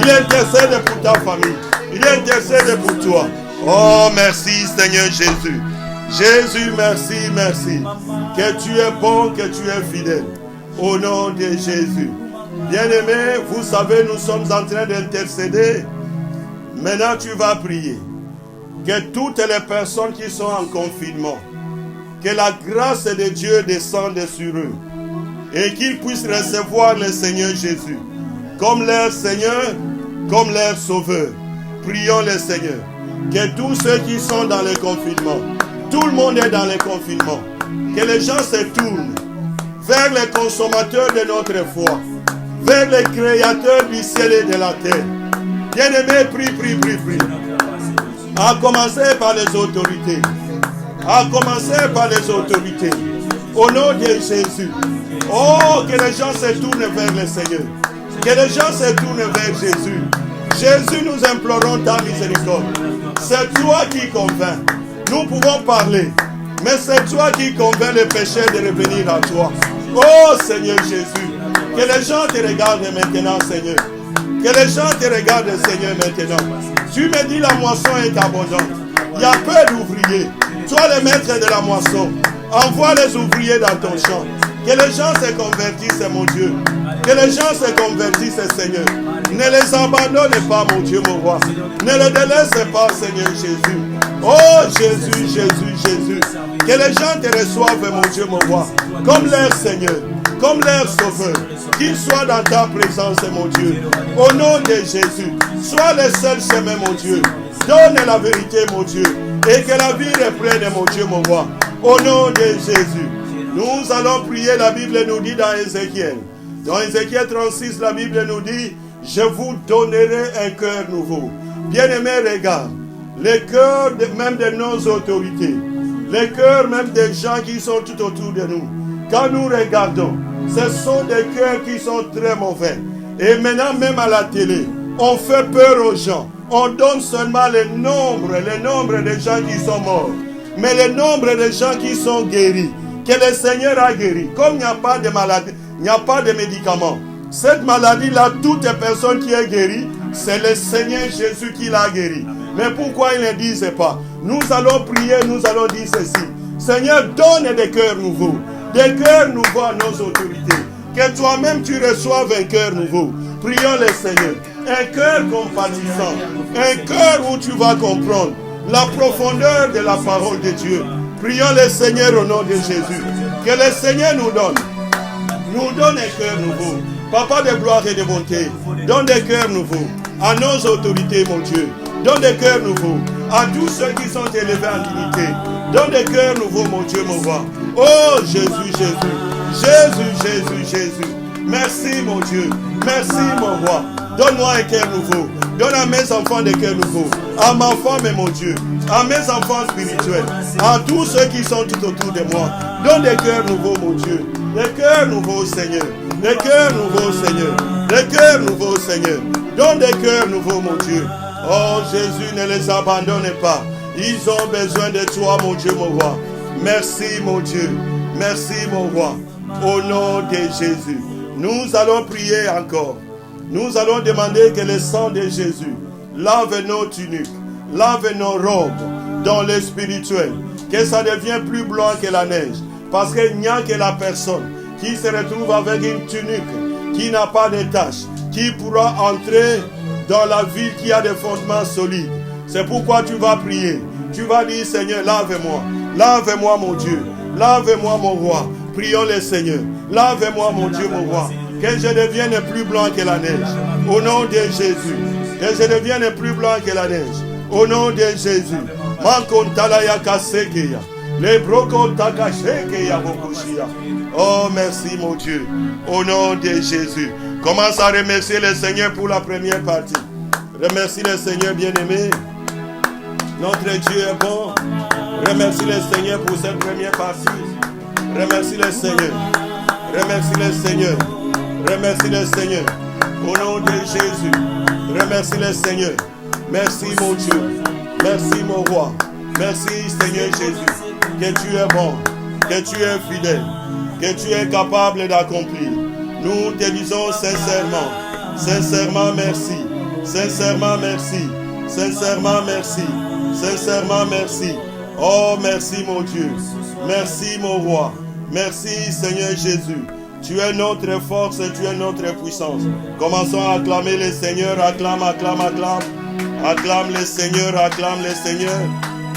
intercède pour ta famille. Il intercède pour toi. Oh, merci Seigneur Jésus. Jésus, merci, merci. Que tu es bon, que tu es fidèle. Au nom de Jésus. Bien-aimés, vous savez, nous sommes en train d'intercéder. Maintenant, tu vas prier. Que toutes les personnes qui sont en confinement, que la grâce de Dieu descende sur eux et qu'ils puissent recevoir le Seigneur Jésus comme leur Seigneur, comme leur Sauveur. Prions le Seigneur. Que tous ceux qui sont dans le confinement, Tout le monde est dans les confinements. Que les gens se tournent vers les consommateurs de notre foi, vers les créateurs du ciel et de la terre. Bien-aimés, prie. À commencer par les autorités. À commencer par les autorités. Au nom de Jésus. Oh, que les gens se tournent vers le Seigneur. Que les gens se tournent vers Jésus. Jésus, nous implorons ta miséricorde. C'est toi qui convainc. Nous pouvons parler, mais c'est toi qui convainc les pécheurs de revenir à toi. Oh Seigneur Jésus, que les gens te regardent maintenant, Seigneur. Que les gens te regardent, Seigneur, maintenant. Tu me dis la moisson est abondante. Il y a peu d'ouvriers. Toi le maître de la moisson, envoie les ouvriers dans ton champ. Que les gens se convertissent, mon Dieu. Que les gens se convertissent, Seigneur. Ne les abandonne pas, mon Dieu, mon roi. Ne les délaisse pas, Seigneur Jésus. Oh Jésus. Que les gens te reçoivent, mon Dieu, mon roi. Comme leur Seigneur, comme leur Sauveur. Qu'ils soient dans ta présence, mon Dieu. Au nom de Jésus. Sois le seul chemin, mon Dieu. Donne la vérité, mon Dieu. Et que la vie reprenne, mon Dieu, mon roi. Au nom de Jésus. Nous allons prier, la Bible nous dit dans Ézéchiel. Dans Ézéchiel 36, la Bible nous dit, je vous donnerai un cœur nouveau. Bien-aimés, regarde, les cœurs même de nos autorités, les cœurs même des gens qui sont tout autour de nous, quand nous regardons, ce sont des cœurs qui sont très mauvais. Et maintenant, même à la télé, on fait peur aux gens. On donne seulement le nombre de gens qui sont morts. Mais le nombre de gens qui sont guéris, que le Seigneur a guéri. Comme il n'y a pas de maladie, il n'y a pas de médicaments. Cette maladie-là, toute personne qui est guérie, c'est le Seigneur Jésus qui l'a guéri. Mais pourquoi ils ne disent pas? Nous allons prier, nous allons dire ceci. Seigneur, donne des cœurs nouveaux. Des cœurs nouveaux à nos autorités. Que toi-même tu reçoives un cœur nouveau. Prions le Seigneur. Un cœur compatissant. Un cœur où tu vas comprendre la profondeur de la parole de Dieu. Prions le Seigneur au nom de Jésus. Que le Seigneur nous donne un cœur nouveau. Papa de gloire et de bonté, donne des cœurs nouveaux à nos autorités, mon Dieu. Donne des cœurs nouveaux à tous ceux qui sont élevés en dignité. Donne des cœurs nouveaux, mon Dieu, mon roi. Oh Jésus. Merci, mon Dieu. Merci, mon roi. Donne-moi un cœur nouveau. Donne à mes enfants des cœurs nouveaux. À ma femme, mon Dieu. À mes enfants spirituels. À tous ceux qui sont tout autour de moi. Donne des cœurs nouveaux, mon Dieu. Des cœurs nouveaux, Seigneur. Des cœurs nouveaux, Seigneur. Des cœurs nouveaux, Seigneur. Donne des cœurs nouveaux, mon Dieu. Oh Jésus, ne les abandonne pas. Ils ont besoin de toi, mon Dieu, mon roi. Merci, mon Dieu. Merci, mon roi. Au nom de Jésus. Nous allons prier encore. Nous allons demander que le sang de Jésus lave nos tuniques, lave nos robes dans le spirituel. Que ça devienne plus blanc que la neige. Parce qu'il n'y a que la personne qui se retrouve avec une tunique qui n'a pas de taches, qui pourra entrer dans la ville qui a des fondements solides. C'est pourquoi tu vas prier. Tu vas dire, Seigneur, lave-moi. Lave-moi, mon Dieu. Lave-moi, mon roi. Prions le Seigneur. Lave-moi, mon Dieu, mon roi. Que je devienne plus blanc que la neige. Au nom de Jésus. Que je devienne plus blanc que la neige. Au nom de Jésus. Oh, merci, mon Dieu. Au nom de Jésus. Commence à remercier le Seigneur pour la première partie. Remercie le Seigneur, bien-aimé. Notre Dieu est bon. Remercie le Seigneur pour cette première partie. Remercie le Seigneur. Remercie le Seigneur. Remercie le Seigneur. Au nom de Jésus. Remercie le Seigneur. Merci, mon Dieu. Merci, mon roi. Merci, Seigneur Jésus. Que tu es bon. Que tu es fidèle. Que tu es capable d'accomplir. Nous te disons sincèrement. Sincèrement, merci. Sincèrement, merci. Sincèrement, merci. Sincèrement, merci. Oh, merci, mon Dieu. Merci, mon roi. Merci, Seigneur Jésus. Tu es notre force et tu es notre puissance. Commençons à acclamer le Seigneur. Acclame. Acclame le Seigneur, acclame le Seigneur.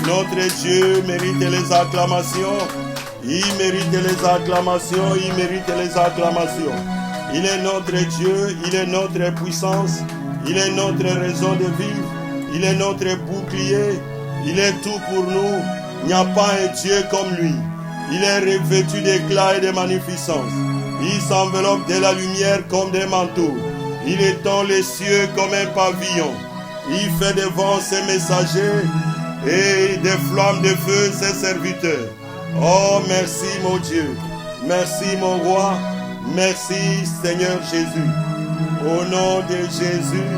Notre Dieu mérite les acclamations. Il mérite les acclamations. Il mérite les acclamations. Il est notre Dieu. Il est notre puissance. Il est notre raison de vivre. Il est notre bouclier. Il est tout pour nous. Il n'y a pas un Dieu comme lui. Il est revêtu d'éclat et de magnificence. Il s'enveloppe de la lumière comme des manteaux. Il étend les cieux comme un pavillon. Il fait devant ses messagers et des flammes de feu ses serviteurs. Oh, merci mon Dieu. Merci mon roi. Merci Seigneur Jésus. Au nom de Jésus,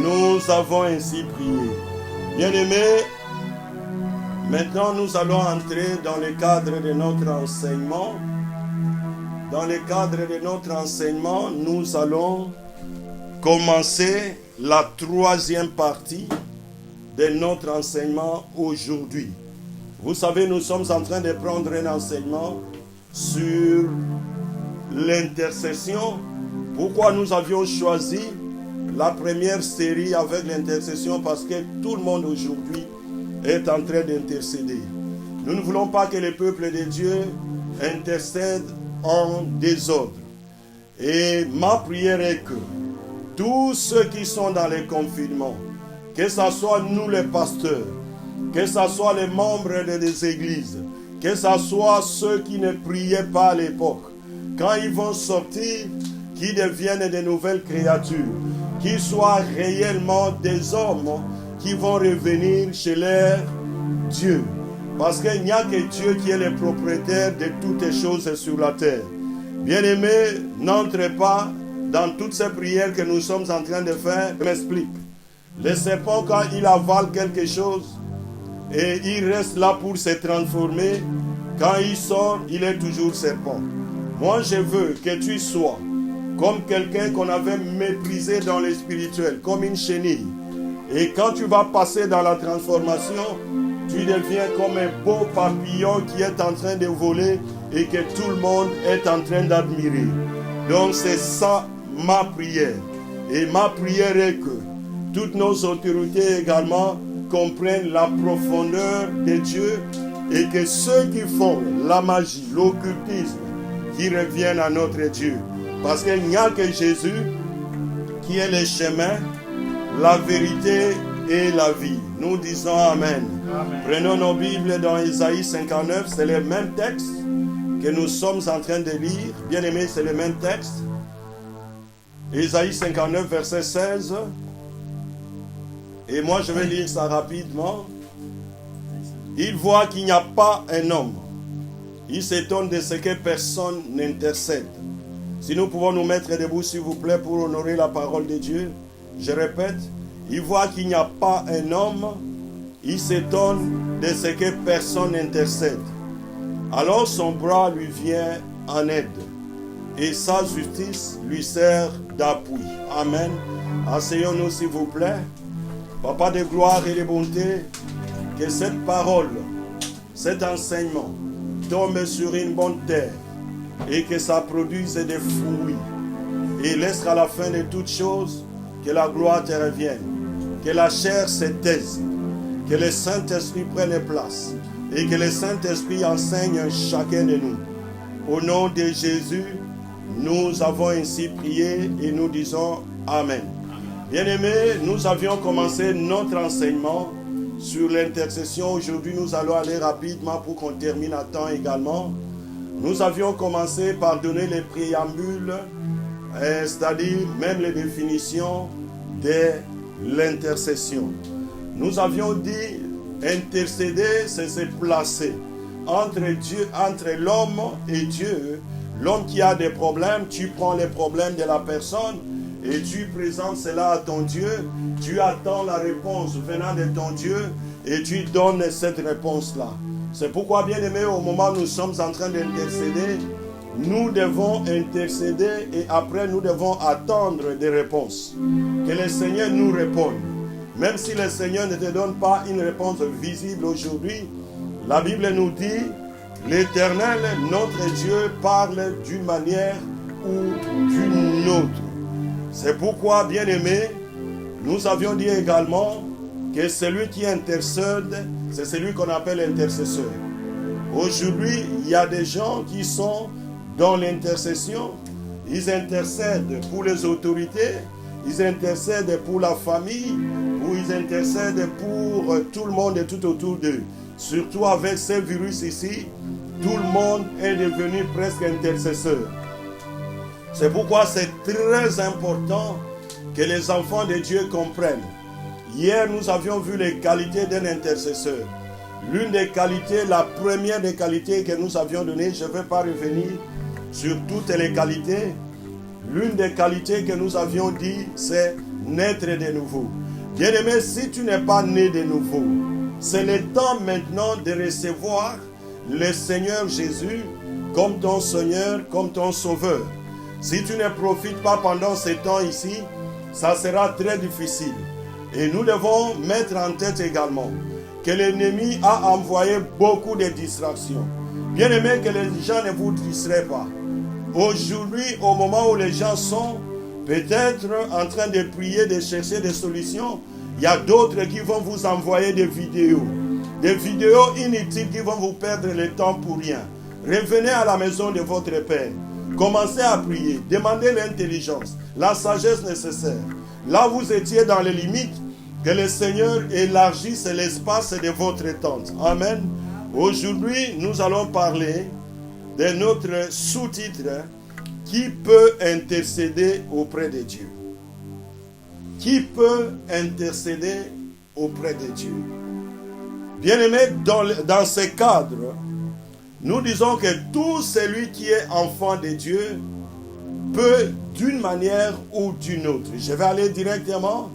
nous avons ainsi prié. Bien-aimés, maintenant nous allons entrer dans le cadre de notre enseignement. Dans le cadre de notre enseignement, nous allons commencer la troisième partie de notre enseignement aujourd'hui. Vous savez, nous sommes en train de prendre un enseignement sur l'intercession. Pourquoi nous avions choisi la première série avec l'intercession? Parce que tout le monde aujourd'hui est en train d'intercéder. Nous ne voulons pas que le peuple de Dieu intercède en désordre. Et ma prière est que tous ceux qui sont dans les confinements, que ce soit nous les pasteurs, que ce soit les membres des églises, que ce soit ceux qui ne priaient pas à l'époque, quand ils vont sortir, qu'ils deviennent de nouvelles créatures, qu'ils soient réellement des hommes qui vont revenir chez leur Dieu. Parce qu'il n'y a que Dieu qui est le propriétaire de toutes les choses sur la terre. Bien-aimés, n'entrez pas dans toutes ces prières que nous sommes en train de faire. Je m'explique. Le serpent, quand il avale quelque chose, et il reste là pour se transformer, quand il sort, il est toujours serpent. Moi, je veux que tu sois comme quelqu'un qu'on avait méprisé dans le spirituel, comme une chenille. Et quand tu vas passer dans la transformation, tu deviens comme un beau papillon qui est en train de voler et que tout le monde est en train d'admirer. Donc c'est ça ma prière. Et ma prière est que toutes nos autorités également comprennent la profondeur de Dieu et que ceux qui font la magie, l'occultisme, qui reviennent à notre Dieu. Parce qu'il n'y a que Jésus qui est le chemin, la vérité et la vie. Nous disons Amen. Amen. Prenons nos Bibles dans Isaïe 59, c'est le même texte que nous sommes en train de lire. Bien aimé, c'est le même texte. Isaïe 59, verset 16. Et moi, je vais lire ça rapidement. Il voit qu'il n'y a pas un homme. Il s'étonne de ce que personne n'intercède. Si nous pouvons nous mettre debout, s'il vous plaît, pour honorer la parole de Dieu. Je répète, il voit qu'il n'y a pas un homme. Il s'étonne de ce que personne n'intercède. Alors son bras lui vient en aide. Et sa justice lui sert d'appui. Amen. Asseyons-nous, s'il vous plaît. Papa de gloire et de bonté, que cette parole, cet enseignement tombe sur une bonne terre et que ça produise des fruits. Et laisse à la fin de toutes choses que la gloire te revienne, que la chair se taise, que le Saint-Esprit prenne place et que le Saint-Esprit enseigne chacun de nous. Au nom de Jésus, nous avons ainsi prié et nous disons Amen. Bien-aimés, nous avions commencé notre enseignement sur l'intercession. Aujourd'hui, nous allons aller rapidement pour qu'on termine à temps également. Nous avions commencé par donner les préambules, c'est-à-dire même les définitions de l'intercession. Nous avions dit, intercéder, c'est se placer entre Dieu, entre l'homme et Dieu. L'homme qui a des problèmes, tu prends les problèmes de la personne et tu présentes cela à ton Dieu. Tu attends la réponse venant de ton Dieu et tu donnes cette réponse-là. C'est pourquoi, bien aimé, au moment où nous sommes en train d'intercéder, nous devons intercéder et après nous devons attendre des réponses. Que le Seigneur nous réponde. Même si le Seigneur ne te donne pas une réponse visible aujourd'hui, la Bible nous dit, l'Éternel, notre Dieu, parle d'une manière ou d'une autre. C'est pourquoi, bien aimé, nous avions dit également que celui qui intercède, c'est celui qu'on appelle intercesseur. Aujourd'hui, il y a des gens qui sont dans l'intercession. Ils intercèdent pour les autorités, ils intercèdent pour la famille, ou ils intercèdent pour tout le monde et tout autour d'eux. surtout avec ce virus ici, tout le monde est devenu presque intercesseur. C'est pourquoi c'est très important que les enfants de Dieu comprennent. Hier, nous avions vu les qualités d'un intercesseur. L'une des qualités, la première des qualités que nous avions données, je ne vais pas revenir sur toutes les qualités. L'une des qualités que nous avions dit, c'est naître de nouveau. Bien-aimé, si tu n'es pas né de nouveau, c'est le temps maintenant de recevoir le Seigneur Jésus comme ton Seigneur, comme ton Sauveur. Si tu ne profites pas pendant ce temps ici, ça sera très difficile. Et nous devons mettre en tête également que l'ennemi a envoyé beaucoup de distractions. Bien aimé, que les gens ne vous distraient pas. Aujourd'hui, au moment où les gens sont peut-être en train de prier, de chercher des solutions, il y a d'autres qui vont vous envoyer des vidéos inutiles qui vont vous perdre le temps pour rien. Revenez à la maison de votre Père. Commencez à prier. Demandez l'intelligence, la sagesse nécessaire. Là, vous étiez dans les limites. Que le Seigneur élargisse l'espace de votre tente. Amen. Aujourd'hui, nous allons parler de notre sous-titre qui peut intercéder auprès de Dieu. Qui peut intercéder auprès de Dieu? Bien-aimé, dans ce cadre, nous disons que tout celui qui est enfant de Dieu peut d'une manière ou d'une autre. Je vais aller directement.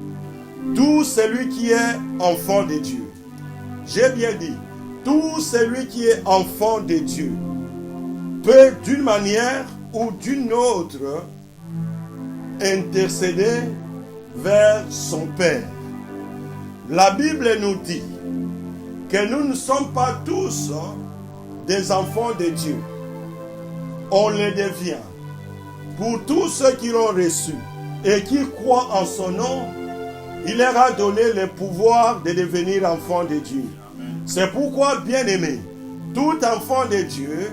Tout celui qui est enfant de Dieu. J'ai bien dit, tout celui qui est enfant de Dieu peut d'une manière ou d'une autre intercéder vers son Père. La Bible nous dit que nous ne sommes pas tous des enfants de Dieu. On le devient. Pour tous ceux qui l'ont reçu et qui croient en son nom, il leur a donné le pouvoir de devenir enfant de Dieu. C'est pourquoi, bien-aimé, tout enfant de Dieu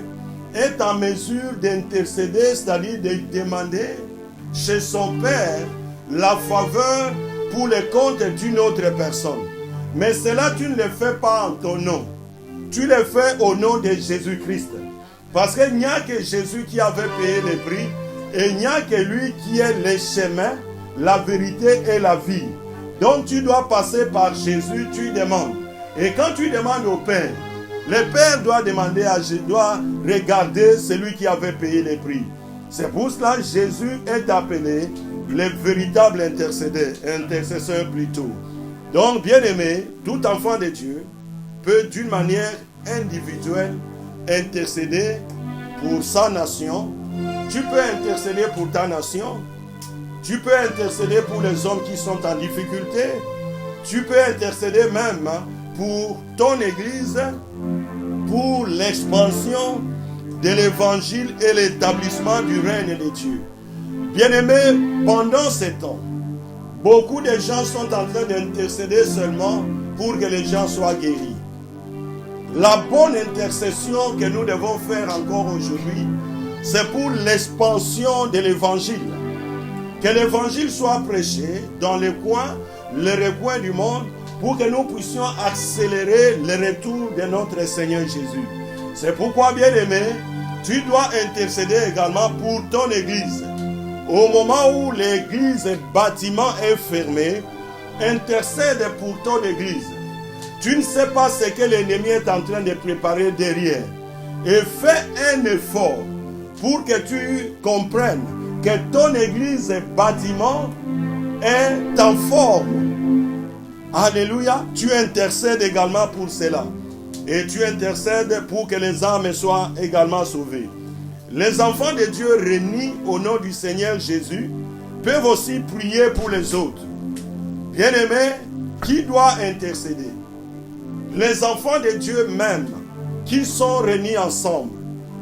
est en mesure d'intercéder, c'est-à-dire de demander chez son Père la faveur pour le compte d'une autre personne. Mais cela, tu ne le fais pas en ton nom. Tu le fais au nom de Jésus-Christ. Parce qu'il n'y a que Jésus qui avait payé le prix et il n'y a que lui qui est le chemin, la vérité et la vie. Donc tu dois passer par Jésus, tu demandes. Et quand tu demandes au Père, le Père doit demander à Jésus, doit regarder celui qui avait payé le prix. C'est pour cela que Jésus est appelé le véritable intercesseur plutôt. Donc, bien aimé, tout enfant de Dieu peut d'une manière individuelle intercéder pour sa nation. Tu peux intercéder pour ta nation. Tu peux intercéder pour les hommes qui sont en difficulté. Tu peux intercéder même pour ton église, pour l'expansion de l'évangile et l'établissement du règne de Dieu. Bien-aimés, pendant ces temps, beaucoup de gens sont en train d'intercéder seulement pour que les gens soient guéris. La bonne intercession que nous devons faire encore aujourd'hui, c'est pour l'expansion de l'évangile. Que l'évangile soit prêché dans les coins, les recoins du monde, pour que nous puissions accélérer le retour de notre Seigneur Jésus. C'est pourquoi, bien-aimé, tu dois intercéder également pour ton église. Au moment où l'église bâtiment est fermé, intercède pour ton église. Tu ne sais pas ce que l'ennemi est en train de préparer derrière. Et fais un effort pour que tu comprennes que ton église bâtiment est en forme. Alléluia. Tu intercèdes également pour cela. Et tu intercèdes pour que les âmes soient également sauvées. Les enfants de Dieu réunis au nom du Seigneur Jésus peuvent aussi prier pour les autres. Bien-aimés, qui doit intercéder? Les enfants de Dieu même, qui sont réunis ensemble,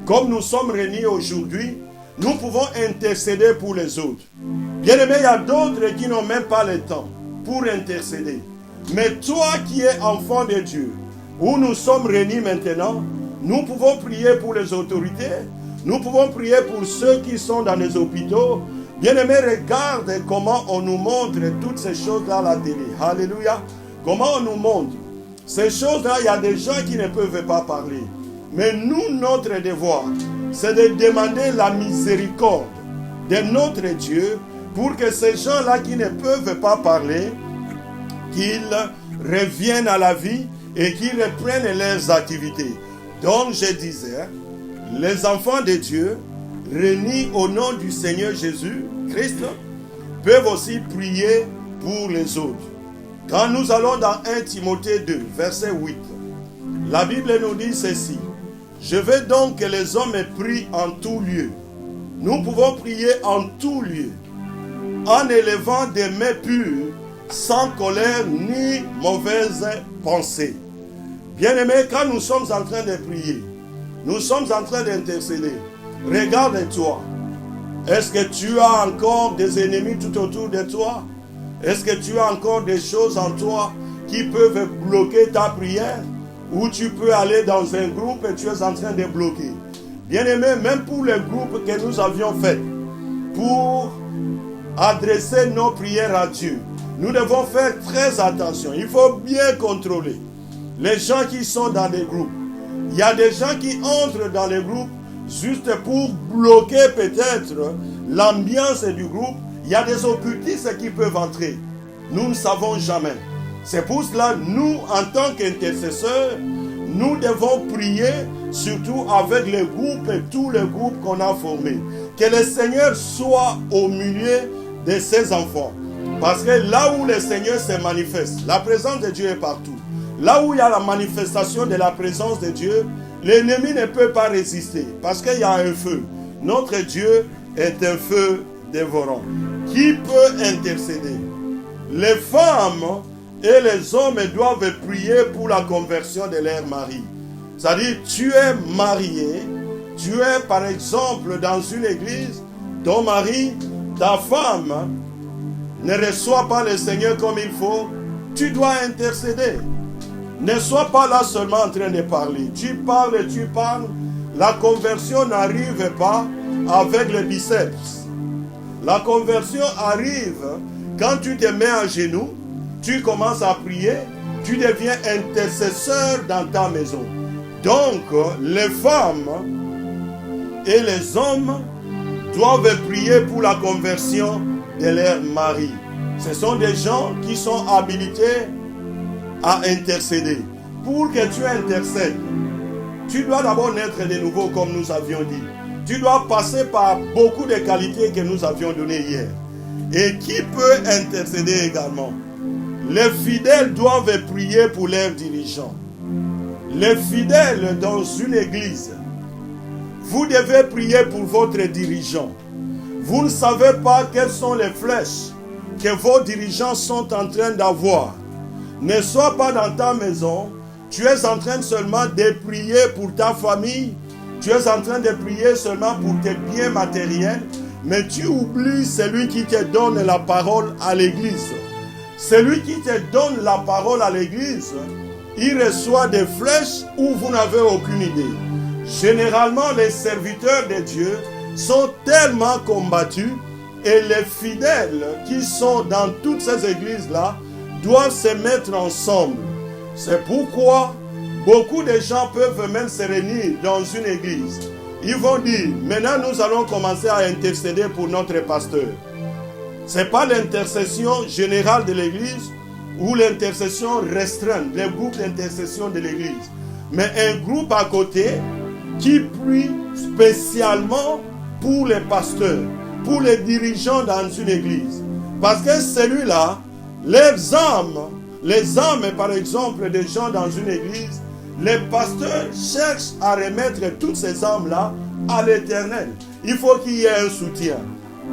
comme nous sommes réunis aujourd'hui, nous pouvons intercéder pour les autres. Bien-aimés, il y a d'autres qui n'ont même pas le temps pour intercéder. Mais toi qui es enfant de Dieu, où nous sommes réunis maintenant, nous pouvons prier pour les autorités, nous pouvons prier pour ceux qui sont dans les hôpitaux. Bien-aimés, regarde comment on nous montre toutes ces choses-là à la télé. Alléluia. Comment on nous montre. Ces choses-là, il y a des gens qui ne peuvent pas parler. Mais nous, notre devoir, c'est de demander la miséricorde de notre Dieu pour que ces gens-là qui ne peuvent pas parler, qu'ils reviennent à la vie et qu'ils reprennent leurs activités. Donc je disais, les enfants de Dieu, réunis au nom du Seigneur Jésus-Christ, peuvent aussi prier pour les autres. Quand nous allons dans 1 Timothée 2, verset 8, la Bible nous dit ceci. Je veux donc que les hommes prient en tout lieu. Nous pouvons prier en tout lieu, en élevant des mains pures, sans colère ni mauvaise pensée. Bien-aimés, quand nous sommes en train de prier, nous sommes en train d'intercéder. Regarde-toi. Est-ce que tu as encore des ennemis tout autour de toi? Est-ce que tu as encore des choses en toi qui peuvent bloquer ta prière? Ou tu peux aller dans un groupe et tu es en train de bloquer. Bien-aimé, même pour le groupe que nous avions fait, pour adresser nos prières à Dieu, nous devons faire très attention. Il faut bien contrôler les gens qui sont dans des groupes. Il y a des gens qui entrent dans les groupes juste pour bloquer peut-être l'ambiance du groupe. Il y a des occultistes qui peuvent entrer. Nous ne savons jamais. C'est pour cela, nous, en tant qu'intercesseurs, nous devons prier, surtout avec les groupes et tous les groupes qu'on a formés. Que le Seigneur soit au milieu de ses enfants. Parce que là où le Seigneur se manifeste, la présence de Dieu est partout. Là où il y a la manifestation de la présence de Dieu, l'ennemi ne peut pas résister. Parce qu'il y a un feu. Notre Dieu est un feu dévorant. Qui peut intercéder? Les femmes et les hommes doivent prier pour la conversion de leur mari. C'est-à-dire, tu es marié, tu es par exemple dans une église, ton mari, ta femme ne reçoit pas le Seigneur comme il faut, tu dois intercéder. Ne sois pas là seulement en train de parler. Tu parles, la conversion n'arrive pas avec le biceps. La conversion arrive quand tu te mets à genoux, tu commences à prier, tu deviens intercesseur dans ta maison. Donc, les femmes et les hommes doivent prier pour la conversion de leur mari. Ce sont des gens qui sont habilités à intercéder. Pour que tu intercèdes, tu dois d'abord naître de nouveau comme nous avions dit. Tu dois passer par beaucoup de qualités que nous avions données hier. Et qui peut intercéder également? Les fidèles doivent prier pour leurs dirigeants. Les fidèles dans une église, vous devez prier pour votre dirigeant. Vous ne savez pas quelles sont les flèches que vos dirigeants sont en train d'avoir. Ne sois pas dans ta maison, tu es en train seulement de prier pour ta famille, tu es en train de prier seulement pour tes biens matériels, mais tu oublies celui qui te donne la parole à l'église. Celui qui te donne la parole à l'église, il reçoit des flèches où vous n'avez aucune idée. Généralement, les serviteurs de Dieu sont tellement combattus et les fidèles qui sont dans toutes ces églises-là doivent se mettre ensemble. C'est pourquoi beaucoup de gens peuvent même se réunir dans une église. Ils vont dire, maintenant nous allons commencer à intercéder pour notre pasteur. Ce n'est pas l'intercession générale de l'église ou l'intercession restreinte, les groupes d'intercession de l'église. Mais un groupe à côté qui prie spécialement pour les pasteurs, pour les dirigeants dans une église. Parce que celui-là, les âmes par exemple des gens dans une église, les pasteurs cherchent à remettre toutes ces âmes-là à l'Éternel. Il faut qu'il y ait un soutien.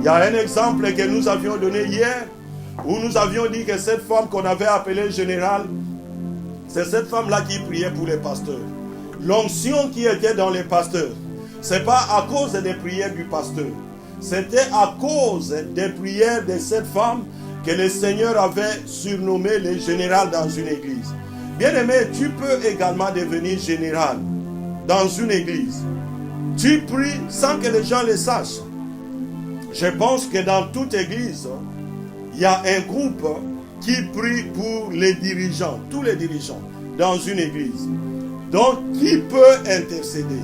Il y a un exemple que nous avions donné hier, où nous avions dit que cette femme qu'on avait appelée générale, c'est cette femme-là qui priait pour les pasteurs. L'onction qui était dans les pasteurs, ce n'est pas à cause des prières du pasteur. C'était à cause des prières de cette femme que le Seigneur avait surnommé le général dans une église. Bien-aimé, tu peux également devenir général dans une église. Tu pries sans que les gens le sachent. Je pense que dans toute église, il y a un groupe qui prie pour les dirigeants, tous les dirigeants. dans une église. Donc, qui peut intercéder?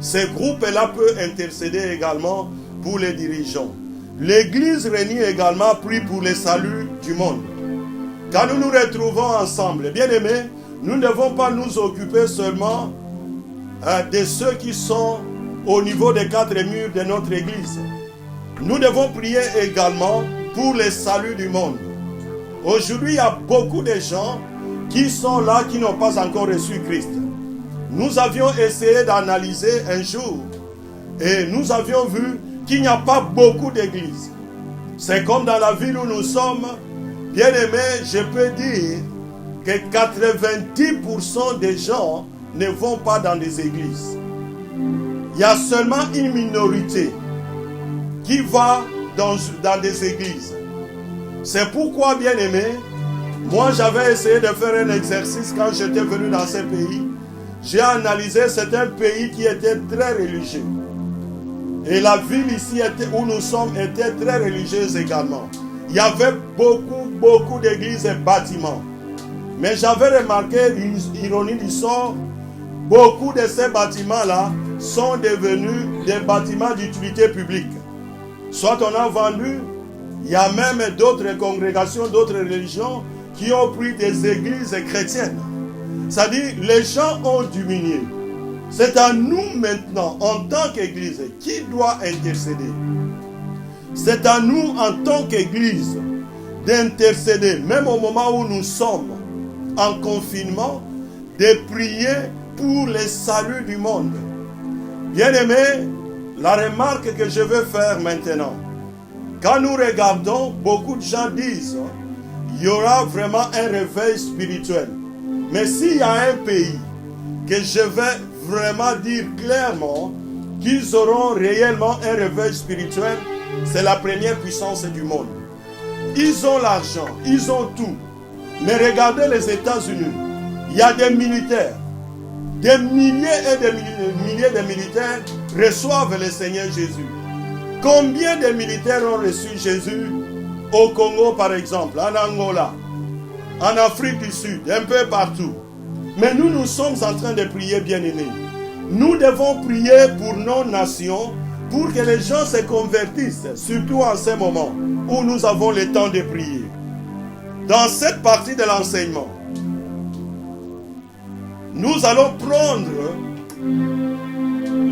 Ces groupes-là peuvent intercéder également pour les dirigeants. L'église réunie également prie pour le salut du monde. Quand nous nous retrouvons ensemble, bien aimés, nous ne devons pas nous occuper seulement de ceux qui sont au niveau des 4 murs de notre église. Nous devons prier également pour le salut du monde. Aujourd'hui, il y a beaucoup de gens qui sont là, qui n'ont pas encore reçu Christ. Nous avions essayé d'analyser un jour et nous avions vu qu'il n'y a pas beaucoup d'églises. C'est comme dans la ville où nous sommes. Bien aimé, je peux dire que 90% des gens ne vont pas dans des églises. Il y a seulement une minorité qui va dans des églises. C'est pourquoi, bien aimé, moi j'avais essayé de faire un exercice quand j'étais venu dans ce pays. J'ai analysé, c'est un pays qui était très religieux. Et la ville ici où nous sommes était très religieuse également. Il y avait beaucoup d'églises et bâtiments. Mais j'avais remarqué une ironie du sort. Beaucoup de ces bâtiments-là sont devenus des bâtiments d'utilité publique. Soit on a vendu, il y a même d'autres congrégations, d'autres religions qui ont pris des églises chrétiennes. C'est-à-dire, les gens ont diminué. C'est à nous maintenant, en tant qu'église, qui doit intercéder. C'est à nous, en tant qu'église, d'intercéder, même au moment où nous sommes en confinement, de prier pour le salut du monde. Bien-aimés, la remarque que je veux faire maintenant, quand nous regardons, beaucoup de gens disent il y aura vraiment un réveil spirituel. Mais s'il y a un pays que je vais vraiment dire clairement qu'ils auront réellement un réveil spirituel, c'est la première puissance du monde. Ils ont l'argent, ils ont tout. Mais regardez les États-Unis, il y a des militaires. Des milliers et des milliers de militaires reçoivent le Seigneur Jésus. Combien de militaires ont reçu Jésus au Congo par exemple, en Angola, en Afrique du Sud, un peu partout. Mais nous sommes en train de prier, bien-aimés. Nous devons prier pour nos nations, pour que les gens se convertissent, surtout en ce moment où nous avons le temps de prier. Dans cette partie de l'enseignement, nous allons prendre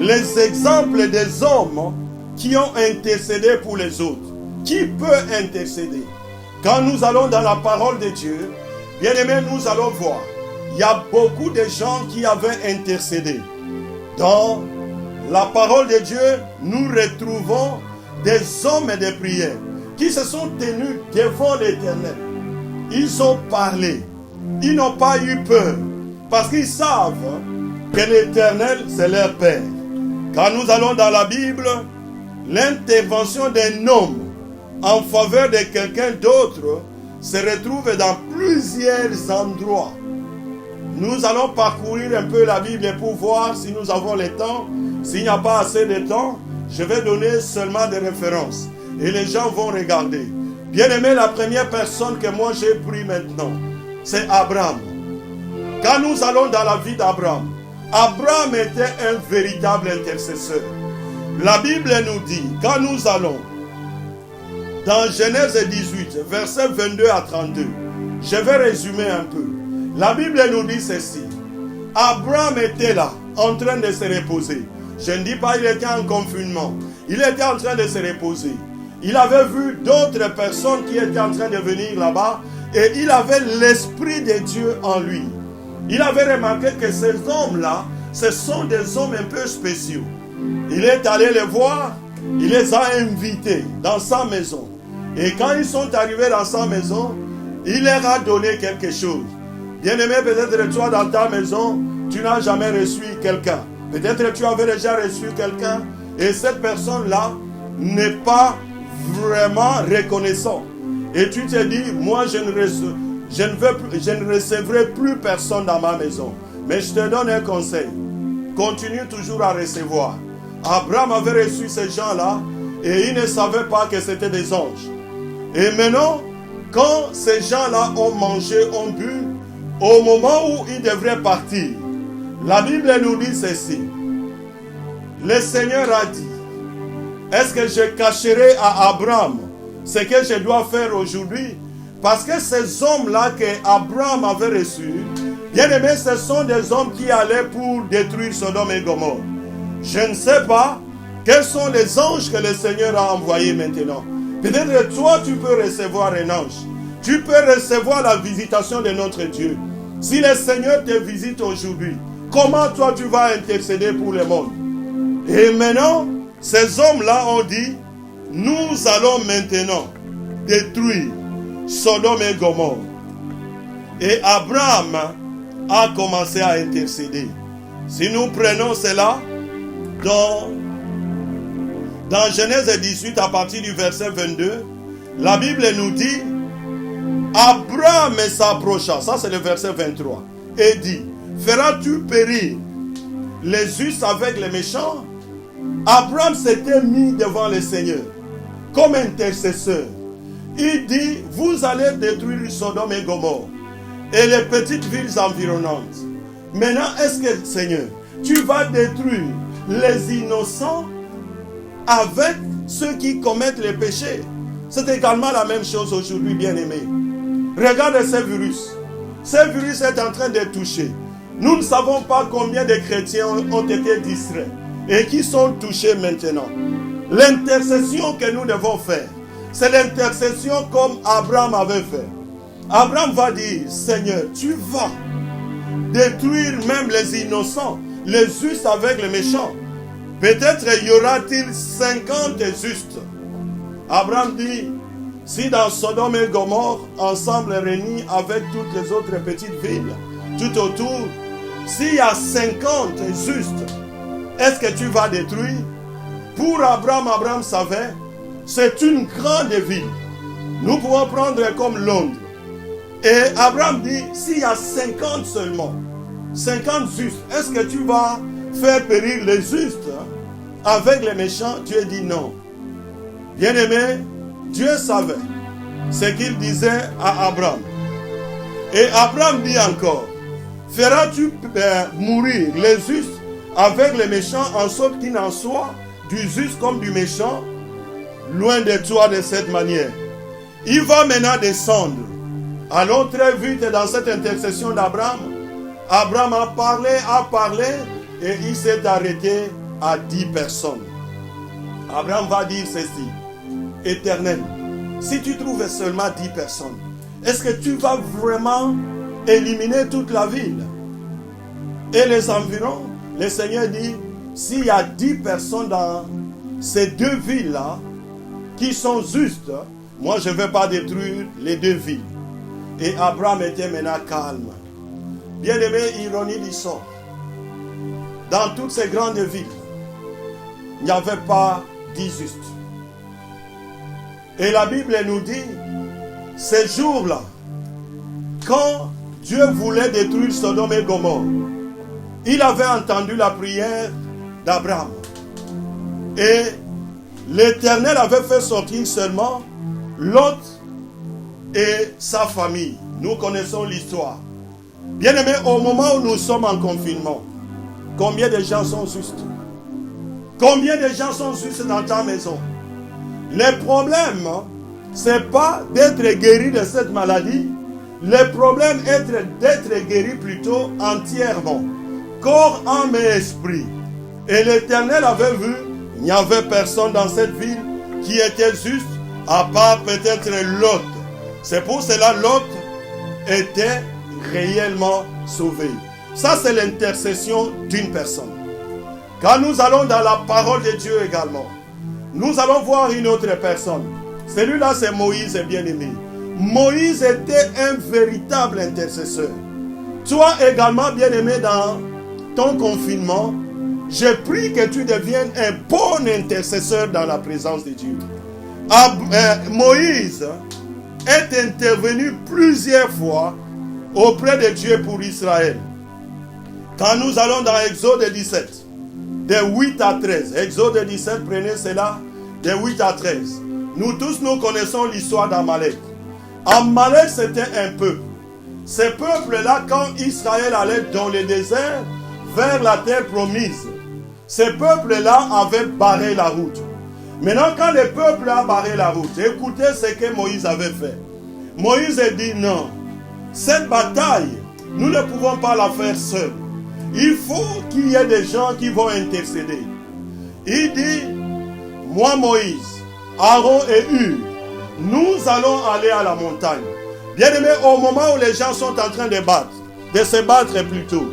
les exemples des hommes qui ont intercédé pour les autres. Qui peut intercéder? Quand nous allons dans la parole de Dieu, bien aimés, nous allons voir. Il y a beaucoup de gens qui avaient intercédé. Dans la parole de Dieu, nous retrouvons des hommes de prière qui se sont tenus devant l'Éternel. Ils ont parlé. Ils n'ont pas eu peur. Parce qu'ils savent que l'Éternel, c'est leur Père. Quand nous allons dans la Bible, l'intervention d'un homme en faveur de quelqu'un d'autre se retrouve dans plusieurs endroits. Nous allons parcourir un peu la Bible pour voir si nous avons le temps. S'il n'y a pas assez de temps, je vais donner seulement des références. Et les gens vont regarder. Bien aimé, la première personne que moi j'ai pris maintenant, c'est Abraham. Quand nous allons dans la vie d'Abraham, Abraham était un véritable intercesseur. La Bible nous dit, quand nous allons dans Genèse 18, versets 22 à 32, je vais résumer un peu. La Bible nous dit ceci. Abraham était là, en train de se reposer. Je ne dis pas qu'il était en confinement. Il était en train de se reposer. Il avait vu d'autres personnes qui étaient en train de venir là-bas et il avait l'Esprit de Dieu en lui. Il avait remarqué que ces hommes-là, ce sont des hommes un peu spéciaux. Il est allé les voir, il les a invités dans sa maison. Et quand ils sont arrivés dans sa maison, il leur a donné quelque chose. Bien-aimé, peut-être toi dans ta maison, tu n'as jamais reçu quelqu'un. Peut-être tu avais déjà reçu quelqu'un et cette personne-là n'est pas vraiment reconnaissant. Et tu te dis, moi je ne recevrai plus personne dans ma maison. Mais je te donne un conseil. Continue toujours à recevoir. Abraham avait reçu ces gens-là et il ne savait pas que c'était des anges. Et maintenant, quand ces gens-là ont mangé, ont bu, au moment où il devrait partir, la Bible nous dit ceci. Le Seigneur a dit, est-ce que je cacherai à Abraham ce que je dois faire aujourd'hui? Parce que ces hommes-là que Abraham avait reçus, bien aimé, ce sont des hommes qui allaient pour détruire Sodome et Gomorrhe. Je ne sais pas quels sont les anges que le Seigneur a envoyés maintenant. Peut-être que toi, tu peux recevoir un ange. Tu peux recevoir la visitation de notre Dieu. Si le Seigneur te visite aujourd'hui, comment toi tu vas intercéder pour le monde? Et maintenant, ces hommes-là ont dit, nous allons maintenant détruire Sodome et Gomorrhe. Et Abraham a commencé à intercéder. Si nous prenons cela dans Genèse 18 à partir du verset 22, la Bible nous dit, Abraham s'approcha, ça c'est le verset 23, et dit, feras-tu périr les justes avec les méchants? Abraham s'était mis devant le Seigneur comme intercesseur. Il dit, vous allez détruire Sodome et Gomorrhe et les petites villes environnantes. Maintenant, est-ce que, Seigneur, tu vas détruire les innocents avec ceux qui commettent les péchés? C'est également la même chose aujourd'hui, bien-aimés. Regardez ce virus. Ce virus est en train de toucher. Nous ne savons pas combien de chrétiens ont été distraits et qui sont touchés maintenant. L'intercession que nous devons faire, c'est l'intercession comme Abraham avait fait. Abraham va dire, Seigneur, tu vas détruire même les innocents, les justes avec les méchants. Peut-être y aura-t-il 50 justes. Abraham dit, si dans Sodome et Gomorrhe, ensemble réunis avec toutes les autres petites villes, tout autour, s'il y a 50 justes, est-ce que tu vas détruire? Pour Abraham, Abraham savait, c'est une grande ville. Nous pouvons prendre comme Londres. Et Abraham dit, s'il y a 50 seulement, 50 justes, est-ce que tu vas faire périr les justes avec les méchants? Dieu dit non. Bien-aimé, Dieu savait ce qu'il disait à Abraham. Et Abraham dit encore, feras-tu mourir les justes avec les méchants en sorte qu'il n'en soit du juste comme du méchant? Loin de toi de cette manière. Il va maintenant descendre. Allons très vite dans cette intercession d'Abraham. Abraham a parlé et il s'est arrêté à 10 personnes. Abraham va dire ceci. Éternel, si tu trouves seulement 10 personnes, est-ce que tu vas vraiment éliminer toute la ville et les environs? Le Seigneur dit, s'il y a 10 personnes dans ces deux villes-là qui sont justes, moi je ne vais pas détruire les deux villes. Et Abraham était maintenant calme. Bien-aimé, ironie du sort. Dans toutes ces grandes villes, il n'y avait pas 10 justes. Et la Bible nous dit, ces jours-là, quand Dieu voulait détruire Sodome et Gomorrhe, il avait entendu la prière d'Abraham. Et l'Éternel avait fait sortir seulement Lot et sa famille. Nous connaissons l'histoire. Bien-aimés, au moment où nous sommes en confinement, combien de gens sont justes? Combien de gens sont justes dans ta maison? Le problème, ce n'est pas d'être guéri de cette maladie. Le problème est d'être guéri plutôt entièrement. Corps, âme et esprit. Et l'Éternel avait vu, il n'y avait personne dans cette ville qui était juste, à part peut-être Lot. C'est pour cela que Lot était réellement sauvé. Ça, c'est l'intercession d'une personne. Quand nous allons dans la parole de Dieu également, nous allons voir une autre personne. Celui-là, c'est Moïse, bien-aimé. Moïse était un véritable intercesseur. Toi également, bien-aimé, dans ton confinement, je prie que tu deviennes un bon intercesseur dans la présence de Dieu. Moïse est intervenu plusieurs fois auprès de Dieu pour Israël. Quand nous allons dans Exode 17, de 8 à 13, Exode 17, prenez cela, de 8 à 13. Nous tous, nous connaissons l'histoire d'Amalek. Amalek, c'était un peuple. Ces peuples-là, quand Israël allait dans le désert vers la terre promise, ces peuples-là avaient barré la route. Maintenant, quand le peuple a barré la route, écoutez ce que Moïse avait fait. Moïse a dit non, cette bataille, nous ne pouvons pas la faire seul. Il faut qu'il y ait des gens qui vont intercéder. Il dit, moi Moïse, Aaron et Hur, nous allons aller à la montagne. Bien aimé, au moment où les gens sont en train de se battre plutôt,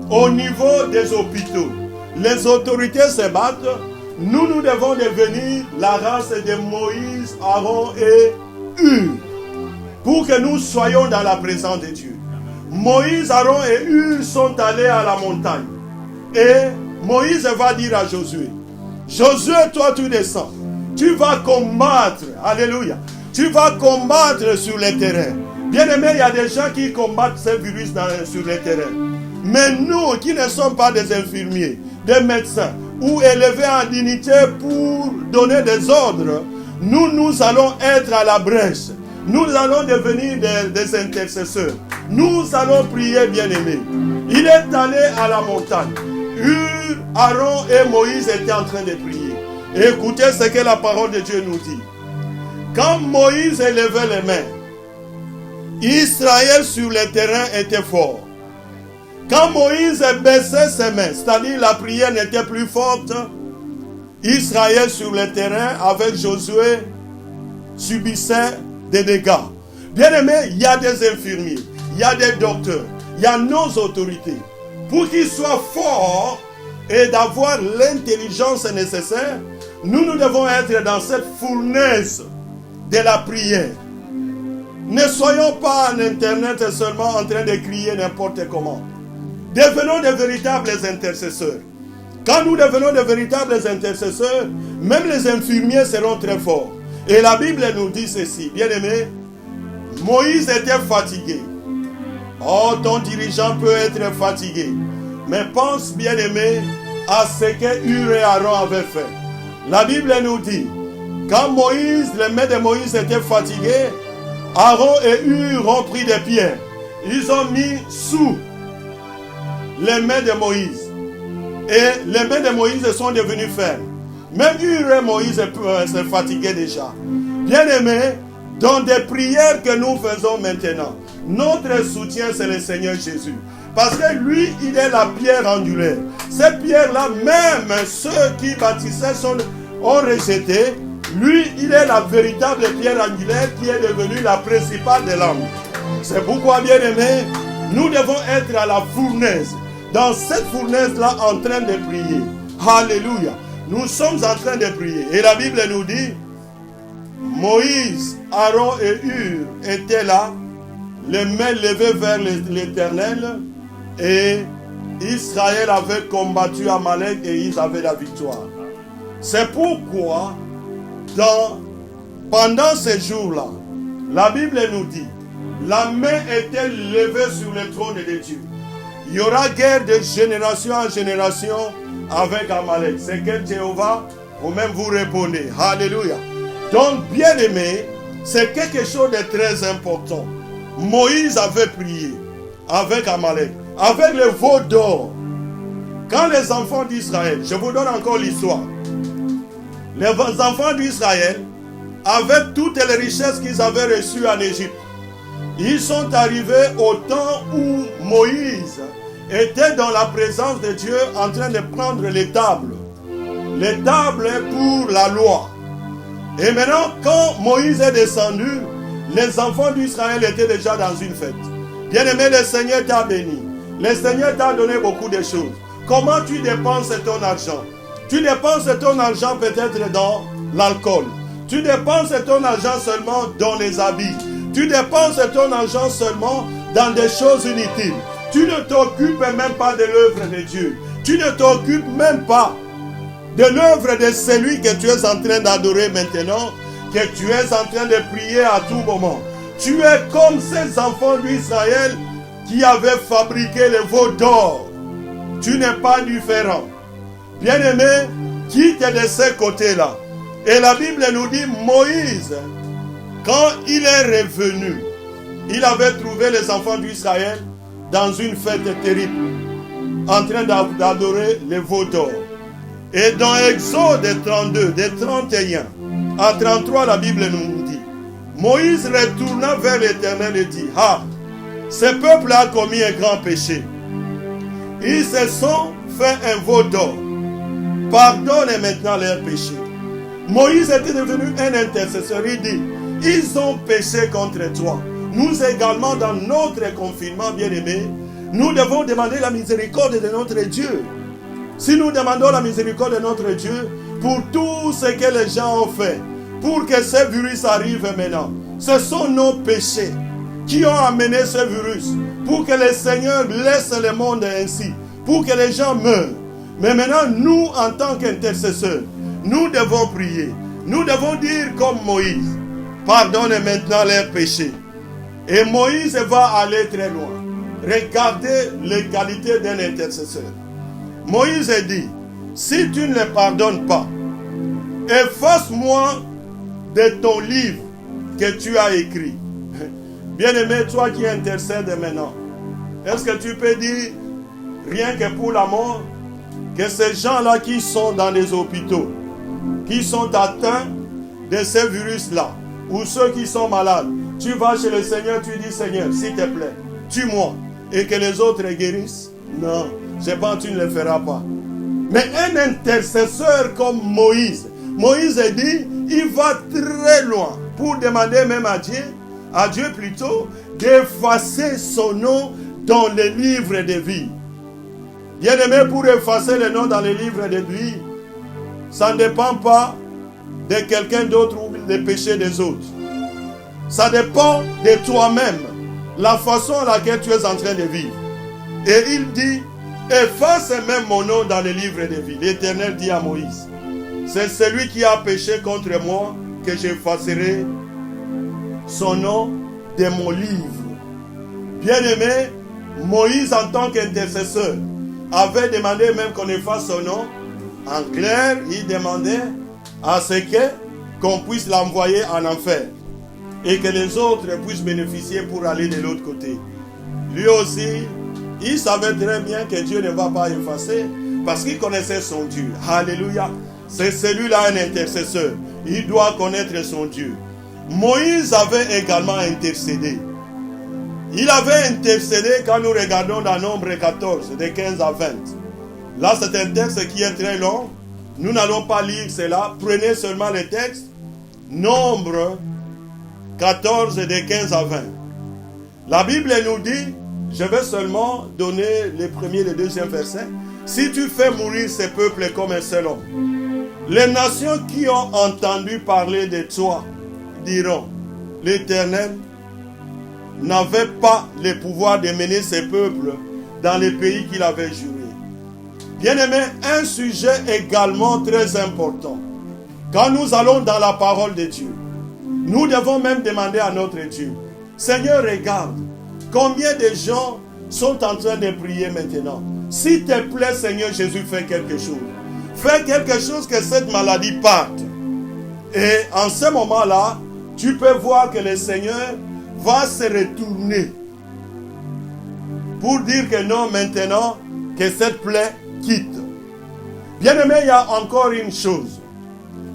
au niveau des hôpitaux, les autorités se battent, nous devons devenir la race de Moïse, Aaron et Hur, pour que nous soyons dans la présence de Dieu. Moïse, Aaron et Hur sont allés à la montagne. Et Moïse va dire à Josué, Josué, toi tu descends, tu vas combattre, alléluia, tu vas combattre sur le terrain. Bien aimé, il y a des gens qui combattent ce virus sur le terrain. Mais nous qui ne sommes pas des infirmiers, des médecins, ou élevés en dignité pour donner des ordres, nous allons être à la brèche. Nous allons devenir des intercesseurs. Nous allons prier, bien-aimés. Il est allé à la montagne. Hur, Aaron et Moïse étaient en train de prier. Écoutez ce que la parole de Dieu nous dit. Quand Moïse élevait les mains, Israël sur le terrain était fort. Quand Moïse baissait ses mains, c'est-à-dire la prière n'était plus forte, Israël sur le terrain avec Josué subissait des dégâts. Bien aimé, il y a des infirmiers, il y a des docteurs, il y a nos autorités. Pour qu'ils soient forts et d'avoir l'intelligence nécessaire, nous devons être dans cette fournaise de la prière. Ne soyons pas en internet seulement en train de crier n'importe comment. Devenons de véritables intercesseurs. Quand nous devenons de véritables intercesseurs, même les infirmiers seront très forts. Et la Bible nous dit ceci, bien aimé, Moïse était fatigué. Oh, ton dirigeant peut être fatigué. Mais pense, bien aimé, à ce que Hur et Aaron avaient fait. La Bible nous dit, quand Moïse, les mains de Moïse étaient fatiguées, Aaron et Hur ont pris des pierres. Ils ont mis sous les mains de Moïse. Et les mains de Moïse sont devenues fermes. Même Hur et Moïse se fatiguaient déjà. Bien aimés, dans des prières que nous faisons maintenant, notre soutien c'est le Seigneur Jésus. Parce que lui, il est la pierre angulaire. Cette pierre-là, même ceux qui bâtissaient ont rejeté. Lui, il est la véritable pierre angulaire qui est devenue la principale de l'homme. C'est pourquoi, bien aimés, nous devons être à la fournaise. Dans cette fournaise-là, en train de prier. Alléluia. Nous sommes en train de prier. Et la Bible nous dit, Moïse, Aaron et Hur étaient là, les mains levées vers l'Éternel, et Israël avait combattu Amalek et ils avaient la victoire. C'est pourquoi, pendant ces jours-là, la Bible nous dit, la main était levée sur le trône de Dieu. Il y aura guerre de génération en génération avec Amalek. C'est que Jéhovah, vous-même vous répondez. Alléluia. Donc, bien aimé, c'est quelque chose de très important. Moïse avait prié avec Amalek, avec le veau d'or. Quand les enfants d'Israël, je vous donne encore l'histoire. Les enfants d'Israël, avec toutes les richesses qu'ils avaient reçues en Égypte, ils sont arrivés au temps où Moïse était dans la présence de Dieu en train de prendre les tables. Les tables pour la loi. Et maintenant, quand Moïse est descendu, les enfants d'Israël étaient déjà dans une fête. Bien-aimé, le Seigneur t'a béni. Le Seigneur t'a donné beaucoup de choses. Comment tu dépenses ton argent? Tu dépenses ton argent peut-être dans l'alcool. Tu dépenses ton argent seulement dans les habits. Tu dépenses ton argent seulement dans des choses inutiles. Tu ne t'occupes même pas de l'œuvre de Dieu. Tu ne t'occupes même pas de l'œuvre de celui que tu es en train d'adorer maintenant, que tu es en train de prier à tout moment. Tu es comme ces enfants d'Israël qui avaient fabriqué le veau d'or. Tu n'es pas différent. Bien-aimé, quitte de ce côté-là. Et la Bible nous dit, Moïse, quand il est revenu, il avait trouvé les enfants d'Israël dans une fête terrible, en train d'adorer les veaux d'or. Et dans Exode 32, des 31 à 33, la Bible nous dit, Moïse retourna vers l'Éternel et dit, ah, ce peuple a commis un grand péché. Ils se sont fait un veau d'or. Pardonne maintenant leurs péchés. Moïse était devenu un intercesseur. Il dit, ils ont péché contre toi. Nous également, dans notre confinement, bien-aimés, nous devons demander la miséricorde de notre Dieu. Si nous demandons la miséricorde de notre Dieu pour tout ce que les gens ont fait, pour que ce virus arrive maintenant, ce sont nos péchés qui ont amené ce virus, pour que le Seigneur laisse le monde ainsi, pour que les gens meurent. Mais maintenant, nous, en tant qu'intercesseurs, nous devons prier. Nous devons dire comme Moïse, pardonne maintenant leurs péchés. Et Moïse va aller très loin. Regardez les qualités d'un intercesseur. Moïse dit, si tu ne les pardonnes pas, efface-moi de ton livre que tu as écrit. Bien-aimé, toi qui intercèdes maintenant, est-ce que tu peux dire, rien que pour la mort, que ces gens-là qui sont dans les hôpitaux, qui sont atteints de ce virus-là, ou ceux qui sont malades, tu vas chez le Seigneur, tu dis, Seigneur, s'il te plaît, tue-moi, et que les autres guérissent? Non, je pense que tu ne le feras pas. Mais un intercesseur comme Moïse, Moïse dit, il va très loin pour demander même à Dieu plutôt, d'effacer son nom dans les livres de vie. Bien-aimé, pour effacer le nom dans les livres de vie, ça ne dépend pas de quelqu'un d'autre ou des péchés des autres. Ça dépend de toi-même, la façon à laquelle tu es en train de vivre. Et il dit, efface même mon nom dans les livres de vie. L'Éternel dit à Moïse, c'est celui qui a péché contre moi que j'effacerai son nom de mon livre. Bien-aimé, Moïse en tant qu'intercesseur avait demandé même qu'on efface son nom. En clair, il demandait à ce qu'on puisse l'envoyer en enfer et que les autres puissent bénéficier pour aller de l'autre côté. Lui aussi, il savait très bien que Dieu ne va pas effacer parce qu'il connaissait son Dieu. Alléluia. C'est celui-là un intercesseur. Il doit connaître son Dieu. Moïse avait également intercédé. Il avait intercédé quand nous regardons dans Nombre 14, de 15 à 20. Là, c'est un texte qui est très long. Nous n'allons pas lire cela. Prenez seulement le texte. Nombre 14, de 15 à 20. La Bible nous dit, je vais seulement donner les premiers et les deuxièmes versets. Si tu fais mourir ces peuples comme un seul homme, les nations qui ont entendu parler de toi diront, l'Éternel n'avait pas le pouvoir de mener ces peuples dans les pays qu'il avait juré. Bien-aimé, un sujet également très important. Quand nous allons dans la parole de Dieu, nous devons même demander à notre Dieu, Seigneur, regarde, combien de gens sont en train de prier maintenant. S'il te plaît, Seigneur Jésus, fais quelque chose. Fais quelque chose que cette maladie parte. Et en ce moment-là, tu peux voir que le Seigneur va se retourner pour dire que non, maintenant, que cette plaie quitte. Bien-aimé, il y a encore une chose.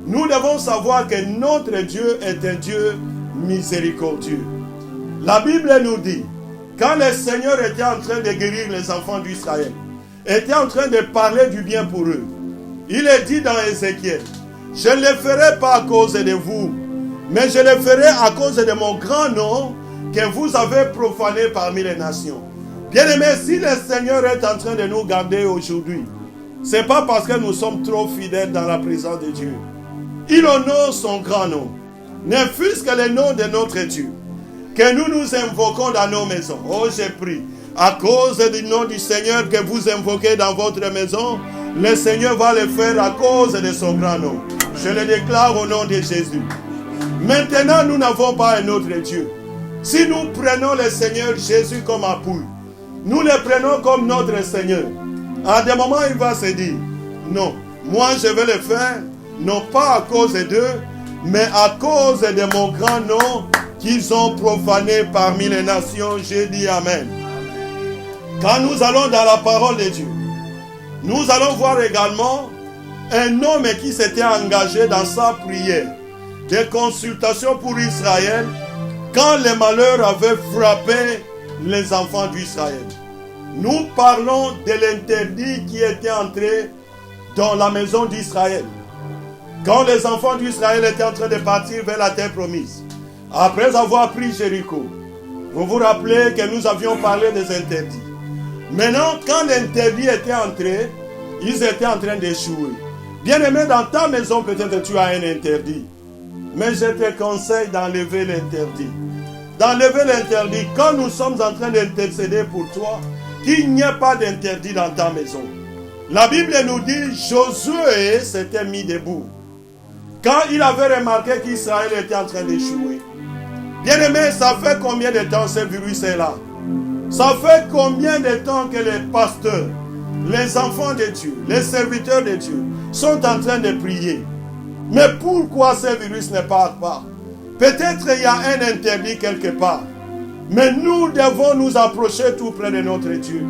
Nous devons savoir que notre Dieu est un Dieu miséricordieux. La Bible nous dit, quand le Seigneur était en train de guérir les enfants d'Israël, était en train de parler du bien pour eux, il est dit dans Ézéchiel, je ne le ferai pas à cause de vous, mais je le ferai à cause de mon grand nom que vous avez profané parmi les nations. Bien-aimés, si le Seigneur est en train de nous garder aujourd'hui, ce n'est pas parce que nous sommes trop fidèles dans la présence de Dieu. Il honore son grand nom. Ne fût-ce que le nom de notre Dieu, que nous nous invoquons dans nos maisons. Oh, j'ai prie, à cause du nom du Seigneur que vous invoquez dans votre maison, le Seigneur va le faire à cause de son grand nom. Je le déclare au nom de Jésus. Maintenant, nous n'avons pas un autre Dieu. Si nous prenons le Seigneur Jésus comme appui, nous le prenons comme notre Seigneur, à des moments, il va se dire, non, moi je vais le faire, non pas à cause d'eux, mais à cause de mon grand nom qu'ils ont profané parmi les nations. J'ai dit Amen. Quand nous allons dans la parole de Dieu, nous allons voir également un homme qui s'était engagé dans sa prière de consultation pour Israël quand les malheurs avaient frappé les enfants d'Israël. Nous parlons de l'interdit qui était entré dans la maison d'Israël. Quand les enfants d'Israël étaient en train de partir vers la terre promise, après avoir pris Jéricho, vous vous rappelez que nous avions parlé des interdits. Maintenant, quand l'interdit était entré, ils étaient en train d'échouer. Bien-aimé, dans ta maison, peut-être tu as un interdit. Mais je te conseille d'enlever l'interdit. D'enlever l'interdit. Quand nous sommes en train d'intercéder pour toi, qu'il n'y ait pas d'interdit dans ta maison. La Bible nous dit, Josué s'était mis debout quand il avait remarqué qu'Israël était en train d'échouer. Bien-aimé, ça fait combien de temps ce virus est là? Ça fait combien de temps que les pasteurs, les enfants de Dieu, les serviteurs de Dieu sont en train de prier? Mais pourquoi ce virus ne part pas? Peut-être il y a un interdit quelque part. Mais nous devons nous approcher tout près de notre Dieu.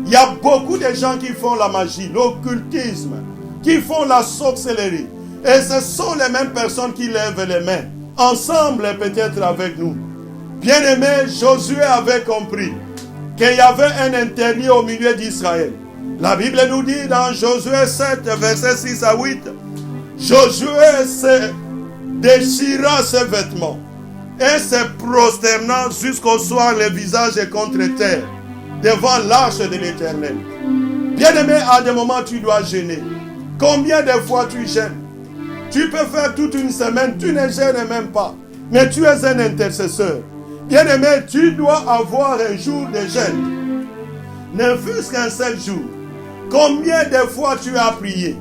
Il y a beaucoup de gens qui font la magie, l'occultisme, qui font la sorcellerie. Et ce sont les mêmes personnes qui lèvent les mains. Ensemble, peut-être avec nous. Bien-aimé, Josué avait compris qu'il y avait un interdit au milieu d'Israël. La Bible nous dit dans Josué 7, versets 6 à 8, Josué se déchira ses vêtements et se prosternant jusqu'au soir le visage contre terre devant l'arche de l'Éternel. Bien-aimé, à des moments tu dois gêner. Combien de fois tu gênes? Tu peux faire toute une semaine, tu ne gênes même pas. Mais tu es un intercesseur. Bien-aimé, tu dois avoir un jour de gêne. Ne fût-ce qu'un seul jour. Combien de fois tu as prié?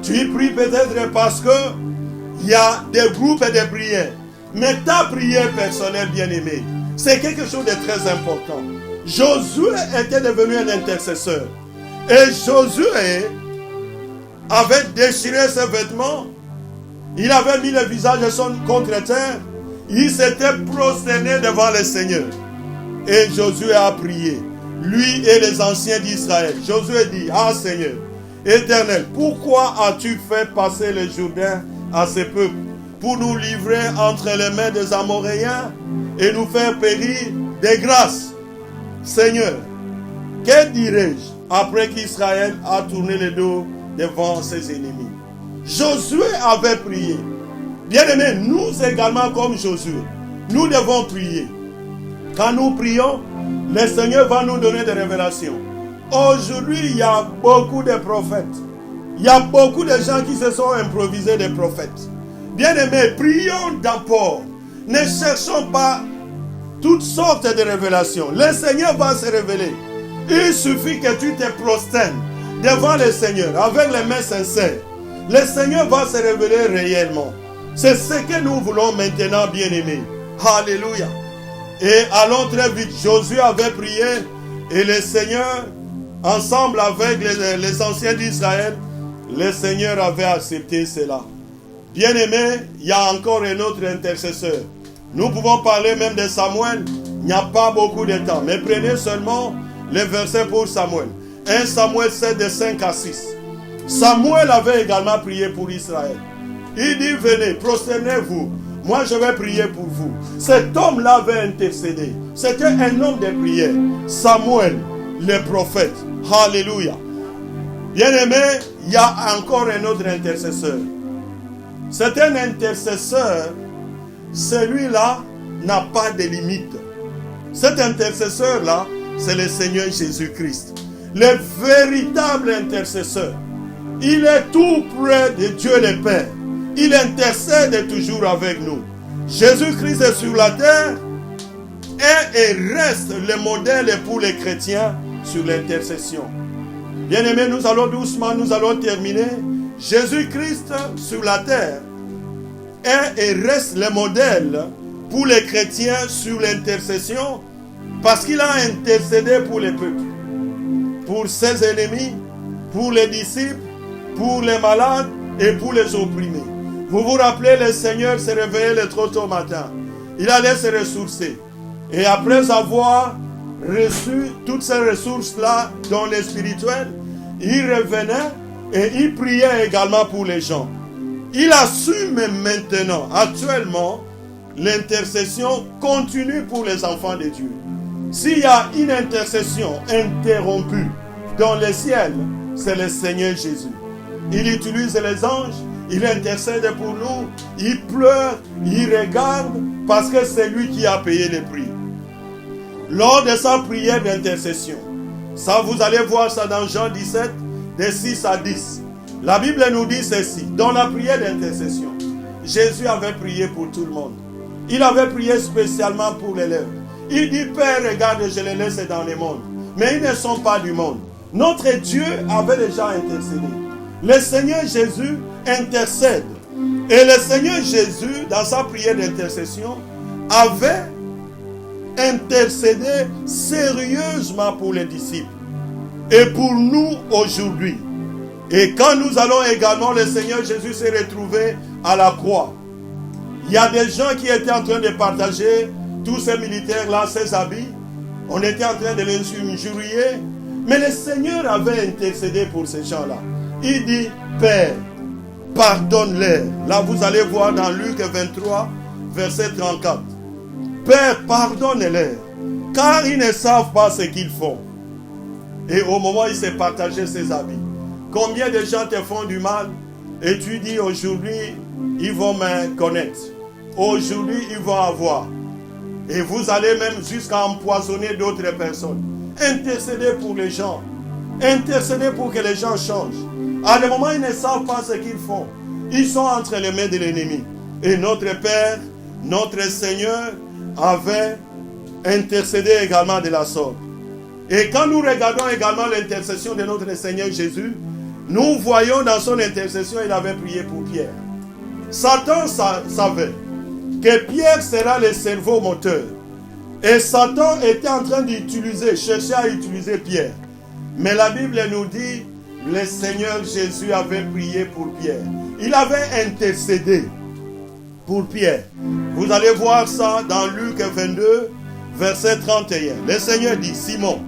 Tu pries peut-être parce que il y a des groupes de prière. Mais ta prière personnelle, bien-aimé, c'est quelque chose de très important. Josué était devenu un intercesseur. Et Josué avait déchiré ses vêtements. Il avait mis le visage contre terre. Il s'était prosterné devant le Seigneur. Et Josué a prié. Lui et les anciens d'Israël. Josué dit, ah Seigneur, Éternel, pourquoi as-tu fait passer le Jourdain à ce peuple pour nous livrer entre les mains des Amoréens et nous faire périr de grâce? Seigneur, que dirais-je après qu'Israël a tourné le dos devant ses ennemis? Josué avait prié. Bien-aimés, nous également comme Josué, nous devons prier. Quand nous prions, le Seigneur va nous donner des révélations. Aujourd'hui, il y a beaucoup de prophètes. Il y a beaucoup de gens qui se sont improvisés des prophètes. Bien-aimés, prions d'abord. Ne cherchons pas toutes sortes de révélations. Le Seigneur va se révéler. Il suffit que tu te prosternes devant le Seigneur avec les mains sincères. Le Seigneur va se révéler réellement. C'est ce que nous voulons maintenant, bien-aimés. Alléluia. Et allons très vite. Josué avait prié et le Seigneur, ensemble avec les anciens d'Israël, le Seigneur avait accepté cela. Bien-aimés, il y a encore un autre intercesseur. Nous pouvons parler même de Samuel. Il n'y a pas beaucoup de temps. Mais prenez seulement les versets pour Samuel. 1 Samuel 7 de 5 à 6. Samuel avait également prié pour Israël. Il dit, venez, prosternez-vous. Moi, je vais prier pour vous. Cet homme-là avait intercédé. C'était un homme de prière. Samuel, le prophète. Alléluia. Bien-aimé, il y a encore un autre intercesseur. C'est un intercesseur. Celui-là n'a pas de limite. Cet intercesseur-là, c'est le Seigneur Jésus-Christ. Le véritable intercesseur. Il est tout près de Dieu le Père. Il intercède toujours avec nous. Jésus-Christ est sur la terre et reste le modèle pour les chrétiens sur l'intercession. Bien-aimés, nous allons doucement, nous allons terminer. Jésus-Christ sur la terre est et reste le modèle pour les chrétiens sur l'intercession parce qu'il a intercédé pour les peuples, pour ses ennemis, pour les disciples, pour les malades et pour les opprimés. Vous vous rappelez, le Seigneur s'est réveillé le trop tôt matin. il allait se ressourcer. Et après avoir reçu toutes ces ressources-là dans le spirituel, il revenait et il priait également pour les gens. Il assume maintenant, actuellement, l'intercession continue pour les enfants de Dieu. S'il y a une intercession interrompue dans le ciel, c'est le Seigneur Jésus. Il utilise les anges, il intercède pour nous, il pleure, il regarde, parce que c'est lui qui a payé le prix. Lors de sa prière d'intercession, ça vous allez voir ça dans Jean 17, de 6 à 10. La Bible nous dit ceci, dans la prière d'intercession, Jésus avait prié pour tout le monde. Il avait prié spécialement pour les lèvres. Il dit, Père, regarde, je les laisse dans le monde, mais ils ne sont pas du monde. Notre Dieu avait déjà intercédé. Le Seigneur Jésus intercède. Et le Seigneur Jésus, dans sa prière d'intercession, avait intercédé sérieusement pour les disciples. Et pour nous aujourd'hui. Et quand nous allons également, le Seigneur Jésus s'est retrouvé à la croix. Il y a des gens qui étaient en train de partager tous ces militaires-là, ces habits. On était en train de les injurier. Mais le Seigneur avait intercédé pour ces gens-là. Il dit, Père, pardonne-les. Là, vous allez voir dans Luc 23, verset 34. Père, pardonne-les, car ils ne savent pas ce qu'ils font. Et au moment où il s'est partagé ses habits, combien de gens te font du mal et tu dis aujourd'hui, ils vont me connaître. Aujourd'hui, ils vont avoir. Et vous allez même jusqu'à empoisonner d'autres personnes. Intercédez pour les gens. Intercédez pour que les gens changent. À des moments, ils ne savent pas ce qu'ils font. Ils sont entre les mains de l'ennemi. Et notre Père, notre Seigneur, avait intercédé également de la sorte. Et quand nous regardons également l'intercession de notre Seigneur Jésus, nous voyons dans son intercession, il avait prié pour Pierre. Satan savait que Pierre sera le cerveau moteur. Et Satan était en train chercher à utiliser Pierre. Mais la Bible nous dit, le Seigneur Jésus avait prié pour Pierre. Il avait intercédé pour Pierre. Vous allez voir ça dans Luc 22, verset 31. Le Seigneur dit, Simon,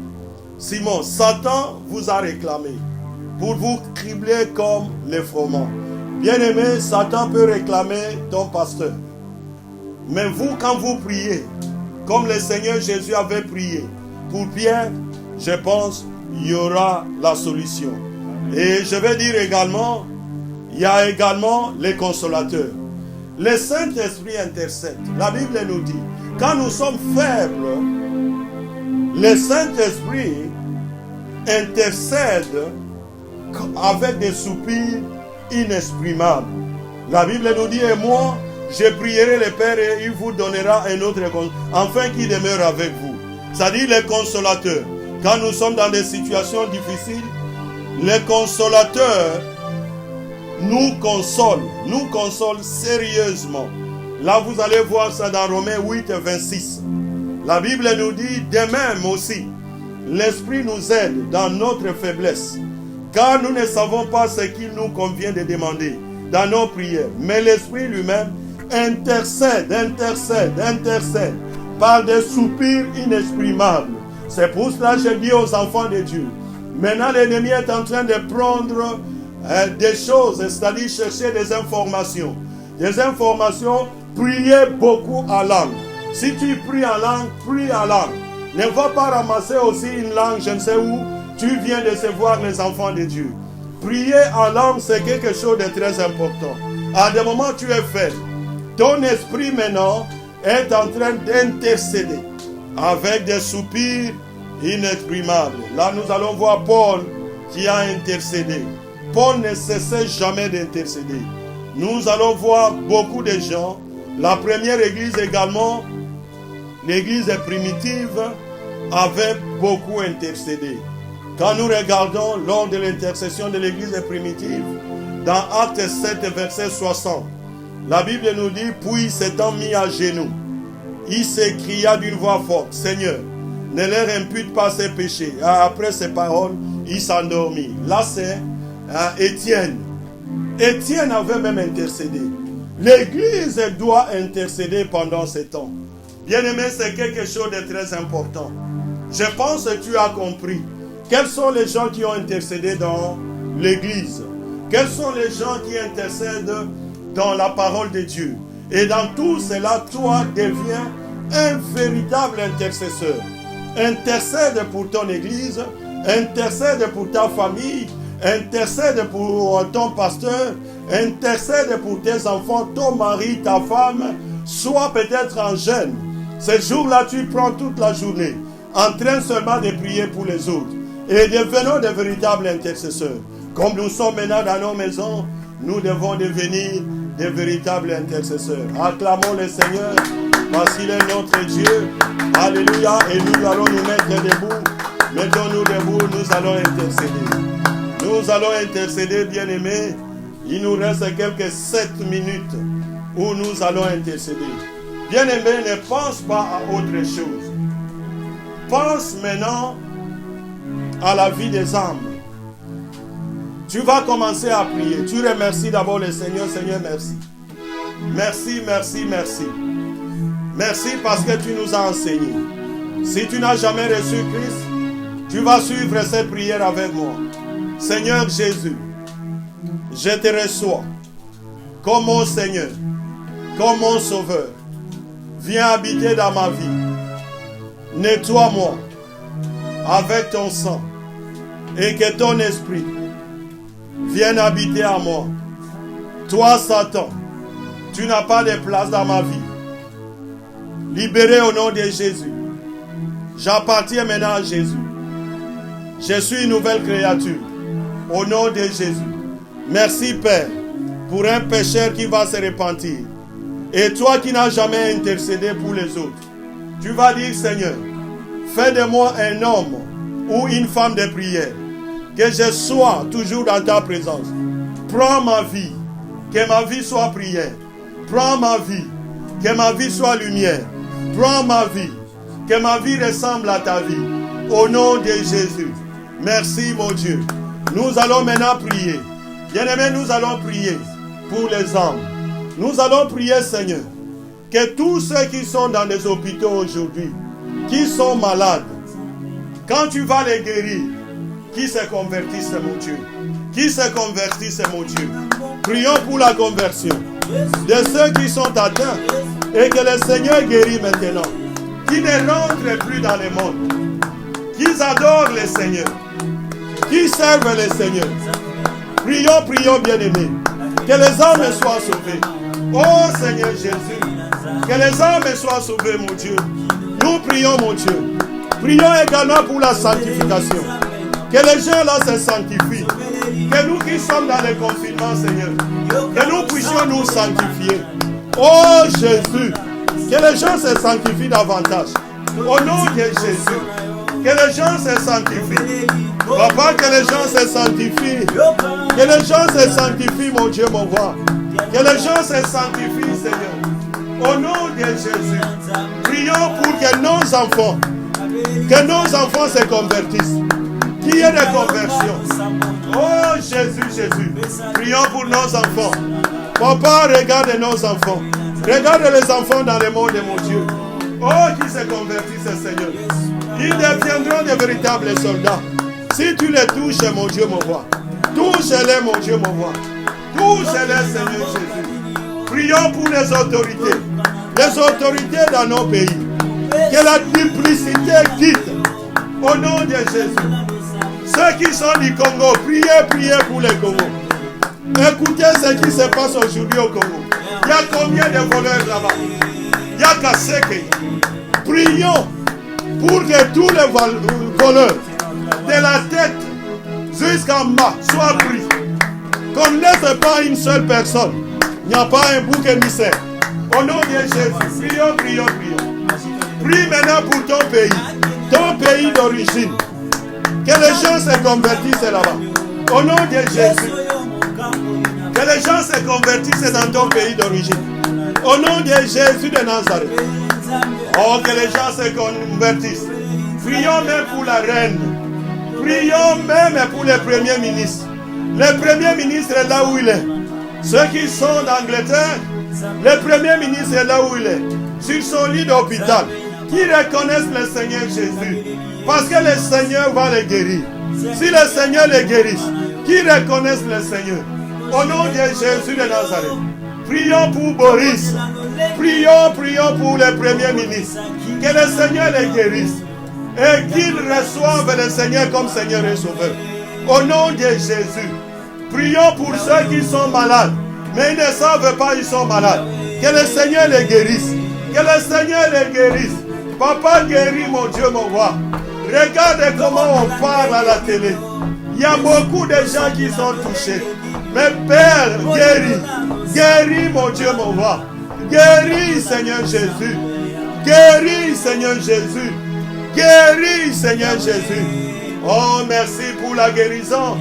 Satan vous a réclamé pour vous cribler comme les froment. Bien-aimé, Satan peut réclamer ton pasteur. Mais vous, quand vous priez, comme le Seigneur Jésus avait prié pour Pierre, je pense il y aura la solution. Et je vais dire également, il y a également les consolateurs. Le Saint-Esprit intercède. La Bible nous dit, quand nous sommes faibles, le Saint-Esprit intercède avec des soupirs inexprimables. La Bible nous dit, et moi, je prierai le Père et il vous donnera un autre afin qu'il demeure avec vous. C'est-à-dire les consolateurs. Quand nous sommes dans des situations difficiles, les consolateurs nous consolent sérieusement. Là, vous allez voir ça dans Romains 8, 26. La Bible nous dit, de même aussi, l'Esprit nous aide dans notre faiblesse, car nous ne savons pas ce qu'il nous convient de demander dans nos prières. Mais l'Esprit lui-même intercède par des soupirs inexprimables. C'est pour cela que je dis aux enfants de Dieu, maintenant l'ennemi est en train de prendre des choses, c'est-à-dire chercher des informations. Priez beaucoup en langue. Si tu pries en langue, prie en langue. Ne va pas ramasser aussi une langue, je ne sais où, tu viens de recevoir les enfants de Dieu. Prier en langue, c'est quelque chose de très important. À des moments, tu es faible. Ton esprit maintenant est en train d'intercéder avec des soupirs inexprimables. Là, nous allons voir Paul qui a intercédé. Paul ne cessait jamais d'intercéder. Nous allons voir beaucoup de gens. La première église également, l'église primitive, avait beaucoup intercédé. Quand nous regardons lors de l'intercession de l'église primitive, dans Actes 7, verset 60, la Bible nous dit, puis s'étant mis à genoux, il s'écria d'une voix forte, Seigneur, ne leur impute pas ses péchés. Après ces paroles, il s'endormit. Là, c'est Étienne. Étienne avait même intercédé. L'église doit intercéder pendant ces temps. Bien-aimé, c'est quelque chose de très important. Je pense que tu as compris. Quels sont les gens qui ont intercédé dans l'église? Quels sont les gens qui intercèdent dans la parole de Dieu? Et dans tout cela, toi deviens un véritable intercesseur. Intercède pour ton église, intercède pour ta famille, intercède pour ton pasteur, intercède pour tes enfants, ton mari, ta femme. Sois peut-être en jeûne. Ce jour-là, tu prends toute la journée en train seulement de prier pour les autres. Et devenons de véritables intercesseurs. Comme nous sommes maintenant dans nos maisons, nous devons devenir des véritables intercesseurs. Acclamons le Seigneur parce qu'il est notre Dieu. Alléluia. Et nous allons nous mettre debout. Mettons-nous debout, nous allons intercéder. Nous allons intercéder, bien-aimés. Il nous reste quelques 7 minutes où nous allons intercéder. Bien-aimé, ne pense pas à autre chose. Pense maintenant à la vie des âmes. Tu vas commencer à prier. Tu remercies d'abord le Seigneur. Seigneur, merci. Merci, merci, merci. Merci parce que tu nous as enseigné. Si tu n'as jamais reçu Christ, tu vas suivre cette prière avec moi. Seigneur Jésus, je te reçois comme mon Seigneur, comme mon Sauveur. Viens habiter dans ma vie. Nettoie-moi avec ton sang et que ton esprit vienne habiter à moi. Toi, Satan, tu n'as pas de place dans ma vie. Libéré au nom de Jésus. J'appartiens maintenant à Jésus. Je suis une nouvelle créature. Au nom de Jésus. Merci, Père, pour un pécheur qui va se repentir. Et toi qui n'as jamais intercédé pour les autres, tu vas dire, Seigneur, fais de moi un homme ou une femme de prière. Que je sois toujours dans ta présence. Prends ma vie. Que ma vie soit prière. Prends ma vie. Que ma vie soit lumière. Prends ma vie. Que ma vie ressemble à ta vie. Au nom de Jésus. Merci mon Dieu. Nous allons maintenant prier. Bien-aimés, nous allons prier pour les âmes. Nous allons prier, Seigneur, que tous ceux qui sont dans les hôpitaux aujourd'hui, qui sont malades, quand tu vas les guérir, qui se convertissent, mon Dieu. Qui se convertissent, mon Dieu. Prions pour la conversion de ceux qui sont atteints et que le Seigneur guérit maintenant. Qui ne rentrent plus dans le monde. Qu'ils adorent le Seigneur. Qui servent le Seigneur. Prions, prions, bien-aimés. Que les âmes soient sauvées. Oh Seigneur Jésus. Que les âmes soient sauvées, mon Dieu. Nous prions, mon Dieu. Prions également pour la sanctification. Que les gens là se sanctifient. Que nous qui sommes dans le confinement, Seigneur, que nous puissions nous sanctifier. Oh Jésus, que les gens se sanctifient davantage. Au nom de Jésus, que les gens se sanctifient. Papa, que les gens se sanctifient. Que les gens se sanctifient, mon Dieu, mon roi. Que les gens se sanctifient, Seigneur. Au nom de Jésus, prions pour que nos enfants se convertissent. Qu'il y ait des conversions. Oh Jésus, Jésus. Prions pour nos enfants. Papa, regarde nos enfants. Regarde les enfants dans le monde, mon Dieu. Oh, qui se convertissent, Seigneur. Ils deviendront de véritables soldats. Si tu les touches, mon Dieu, mon roi. Touche-les, mon Dieu, mon roi. Touche-les, Seigneur Jésus. Prions pour les autorités. Les autorités dans nos pays. Que la duplicité quitte. Au nom de Jésus. Ceux qui sont du Congo, priez pour le Congo. Écoutez ce qui se passe aujourd'hui au Congo. Il y a combien de voleurs là-bas? Il y a Kaseke. Prions pour que tous les voleurs, de la tête jusqu'en bas, soient pris. Qu'on ne laisse pas une seule personne. Il n'y a pas un bouc émissaire. Au nom de Jésus, prions. Prie maintenant pour ton pays d'origine. Que les gens se convertissent là-bas. Au nom de Jésus. Que les gens se convertissent dans ton pays d'origine. Au nom de Jésus de Nazareth. Oh, que les gens se convertissent. Prions même pour la reine. Prions même pour le premier ministre. Le premier ministre est là où il est. Ceux qui sont d'Angleterre, Le Premier ministre est là où il est, sur son lit d'hôpital, qui reconnaissent le Seigneur Jésus, parce que le Seigneur va les guérir. Si le Seigneur les guérisse, qui reconnaissent le Seigneur. Au nom de Jésus de Nazareth, prions pour Boris, prions pour le Premier ministre, que le Seigneur les guérisse et qu'ils reçoivent le Seigneur comme Seigneur et Sauveur. Au nom de Jésus, prions pour ceux qui sont malades, mais ils ne savent pas qu'ils sont malades. Que le Seigneur les guérisse. Que le Seigneur les guérisse. Papa guérit, mon Dieu, mon roi. Regarde comment on parle à la télé. Il y a beaucoup de gens qui sont touchés. Mais Père, guéris. Guéris, mon Dieu, mon roi. Guéris, Seigneur Jésus. Guéris, Seigneur Jésus. Guéris, Seigneur Jésus. Oh, merci pour la guérison.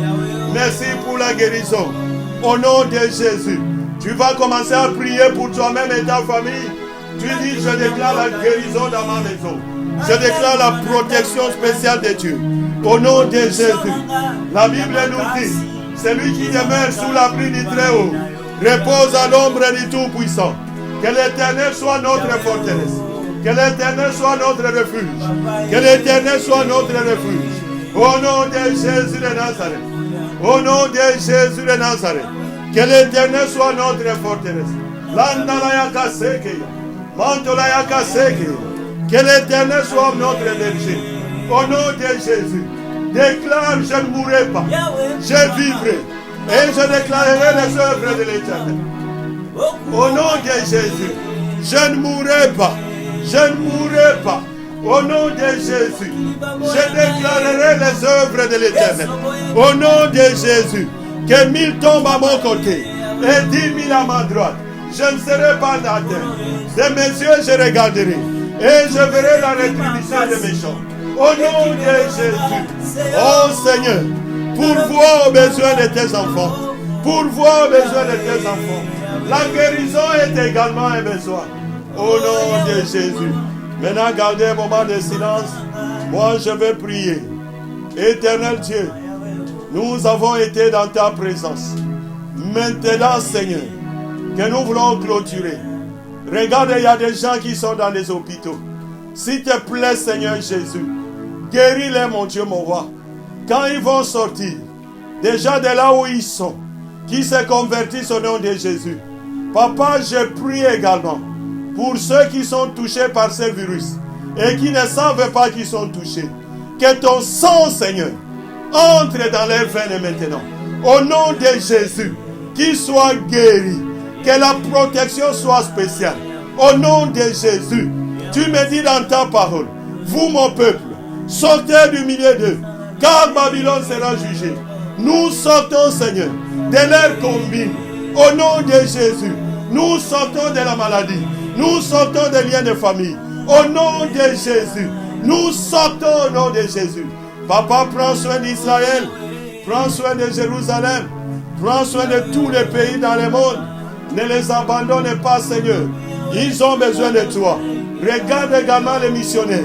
Merci pour la guérison. Au nom de Jésus, tu vas commencer à prier pour toi-même et ta famille. Tu dis, je déclare la guérison dans ma maison. Je déclare la protection spéciale de Dieu. Au nom de Jésus. La Bible nous dit, celui qui demeure sous l'abri du Très-Haut repose à l'ombre du Tout-Puissant. Que l'Éternel soit notre forteresse. Que l'Éternel soit notre refuge. Que l'Éternel soit notre refuge. Au nom de Jésus de Nazareth. Au nom de Jésus de Nazareth. Que l'Éternel soit notre forteresse. Que l'Éternel soit notre berger. Au nom de Jésus. Déclare, je ne mourrai pas. Je vivrai. Et je déclarerai les œuvres de l'Éternel. Au nom de Jésus. Je ne mourrai pas. Je ne mourrai pas. Au nom de Jésus. Je déclarerai les œuvres de l'Éternel. Au nom de Jésus. Que 1000 tombent à mon côté et 10 000 à ma droite. Je ne serai pas atteint. De mes yeux, je regarderai. Et je verrai la rétribution des méchants. Au nom de Jésus. Oh Seigneur, pourvois aux besoins de tes enfants. Pourvois aux besoins de tes enfants. La guérison est également un besoin. Au nom de Jésus. Maintenant, gardez un moment de silence. Moi, je vais prier. Éternel Dieu, nous avons été dans ta présence. Maintenant, Seigneur, que nous voulons clôturer. Regarde, il y a des gens qui sont dans les hôpitaux. S'il te plaît, Seigneur Jésus, guéris-les, mon Dieu, mon roi. Quand ils vont sortir, déjà de là où ils sont, qui se convertissent au nom de Jésus. Papa, je prie également pour ceux qui sont touchés par ce virus et qui ne savent pas qu'ils sont touchés. Que ton sang, Seigneur, entre dans leurs veines maintenant. Au nom de Jésus, qu'ils soient guéris. Que la protection soit spéciale. Au nom de Jésus, tu me dis dans ta parole, vous mon peuple, sortez du milieu d'eux, car Babylone sera jugée. Nous sortons, Seigneur, de leur combine. Au nom de Jésus, nous sortons de la maladie. Nous sortons des liens de famille. Au nom de Jésus, nous sortons au nom de Jésus. Papa, prends soin d'Israël. Prends soin de Jérusalem. Prends soin de tous les pays dans le monde. Ne les abandonne pas, Seigneur. Ils ont besoin de toi. Regarde également les missionnaires.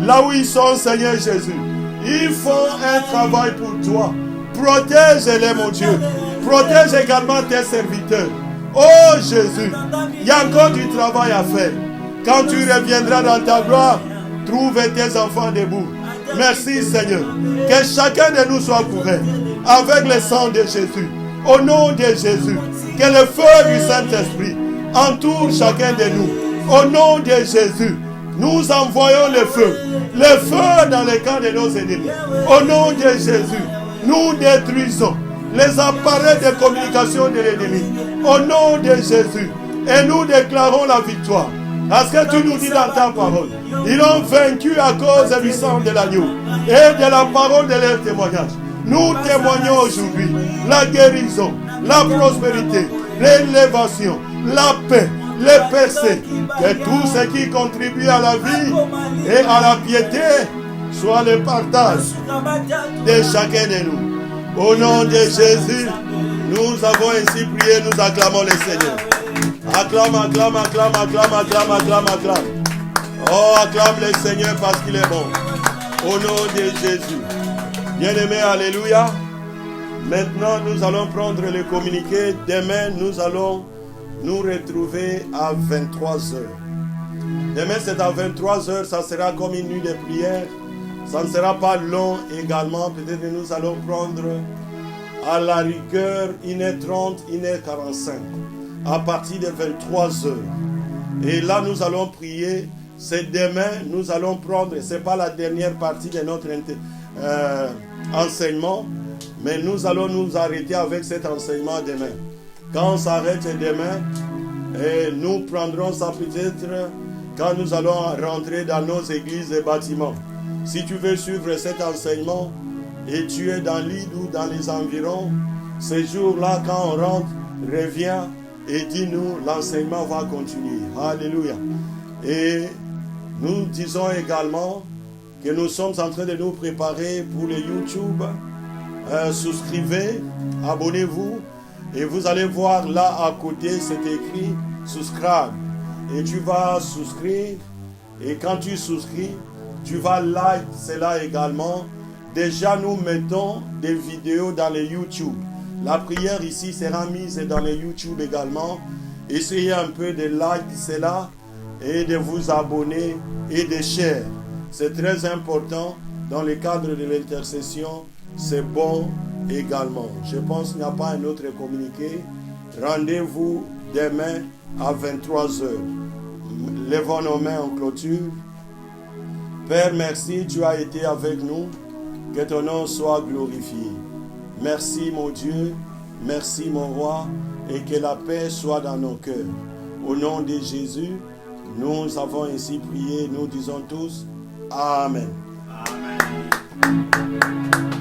Là où ils sont, Seigneur Jésus. Ils font un travail pour toi. Protège-les, mon Dieu. Protège également tes serviteurs. Oh Jésus, il y a encore du travail à faire. Quand tu reviendras dans ta gloire, trouve tes enfants debout. Merci, Seigneur. Que chacun de nous soit couvert avec le sang de Jésus. Au nom de Jésus, que le feu du Saint-Esprit entoure chacun de nous. Au nom de Jésus, nous envoyons le feu dans le camp de nos ennemis. Au nom de Jésus, nous détruisons les appareils de communication de l'ennemi. Au nom de Jésus, et nous déclarons la victoire. Parce que tu nous dis dans ta parole, ils ont vaincu à cause du sang de l'agneau et de la parole de leur témoignage. Nous témoignons aujourd'hui la guérison, la prospérité, l'élévation, la paix, les percées, que tout ce qui contribue à la vie et à la piété soit le partage de chacun de nous. Au nom de Jésus, nous avons ainsi prié, nous acclamons le Seigneur. Acclame, acclame, acclame, acclame, acclame, acclame, acclame. Oh, acclame le Seigneur parce qu'il est bon. Au nom de Jésus. Bien-aimés, alléluia. Maintenant, nous allons prendre le communiqué. Demain, nous allons nous retrouver à 23h. Demain, c'est à 23h, ça sera comme une nuit de prière. Ça ne sera pas long également. Peut-être que nous allons prendre à la rigueur 1h30, 1h45. À partir de 23h. Et là, nous allons prier. C'est demain, nous allons prendre, ce n'est pas la dernière partie de notre enseignement, mais nous allons nous arrêter avec cet enseignement demain. Quand on s'arrête demain, et nous prendrons ça peut-être quand nous allons rentrer dans nos églises et bâtiments. Si tu veux suivre cet enseignement et tu es dans l'île ou dans les environs, ces jours-là, quand on rentre, reviens et dis-nous, l'enseignement va continuer. Alléluia. Et nous disons également que nous sommes en train de nous préparer pour le YouTube. Souscrivez, abonnez-vous et vous allez voir là à côté, c'est écrit subscribe. Et tu vas souscrire et quand tu souscris, tu vas like cela également. Déjà nous mettons des vidéos dans les YouTube. La prière ici sera mise dans les YouTube également. Essayez un peu de like cela et de vous abonner et de share. C'est très important dans le cadre de l'intercession. C'est bon également. Je pense qu'il n'y a pas un autre communiqué. Rendez-vous demain à 23h. Levons nos mains en clôture. Père, merci, tu as été avec nous. Que ton nom soit glorifié. Merci mon Dieu, merci mon roi, et que la paix soit dans nos cœurs. Au nom de Jésus, nous avons ainsi prié, nous disons tous Amen. Amen.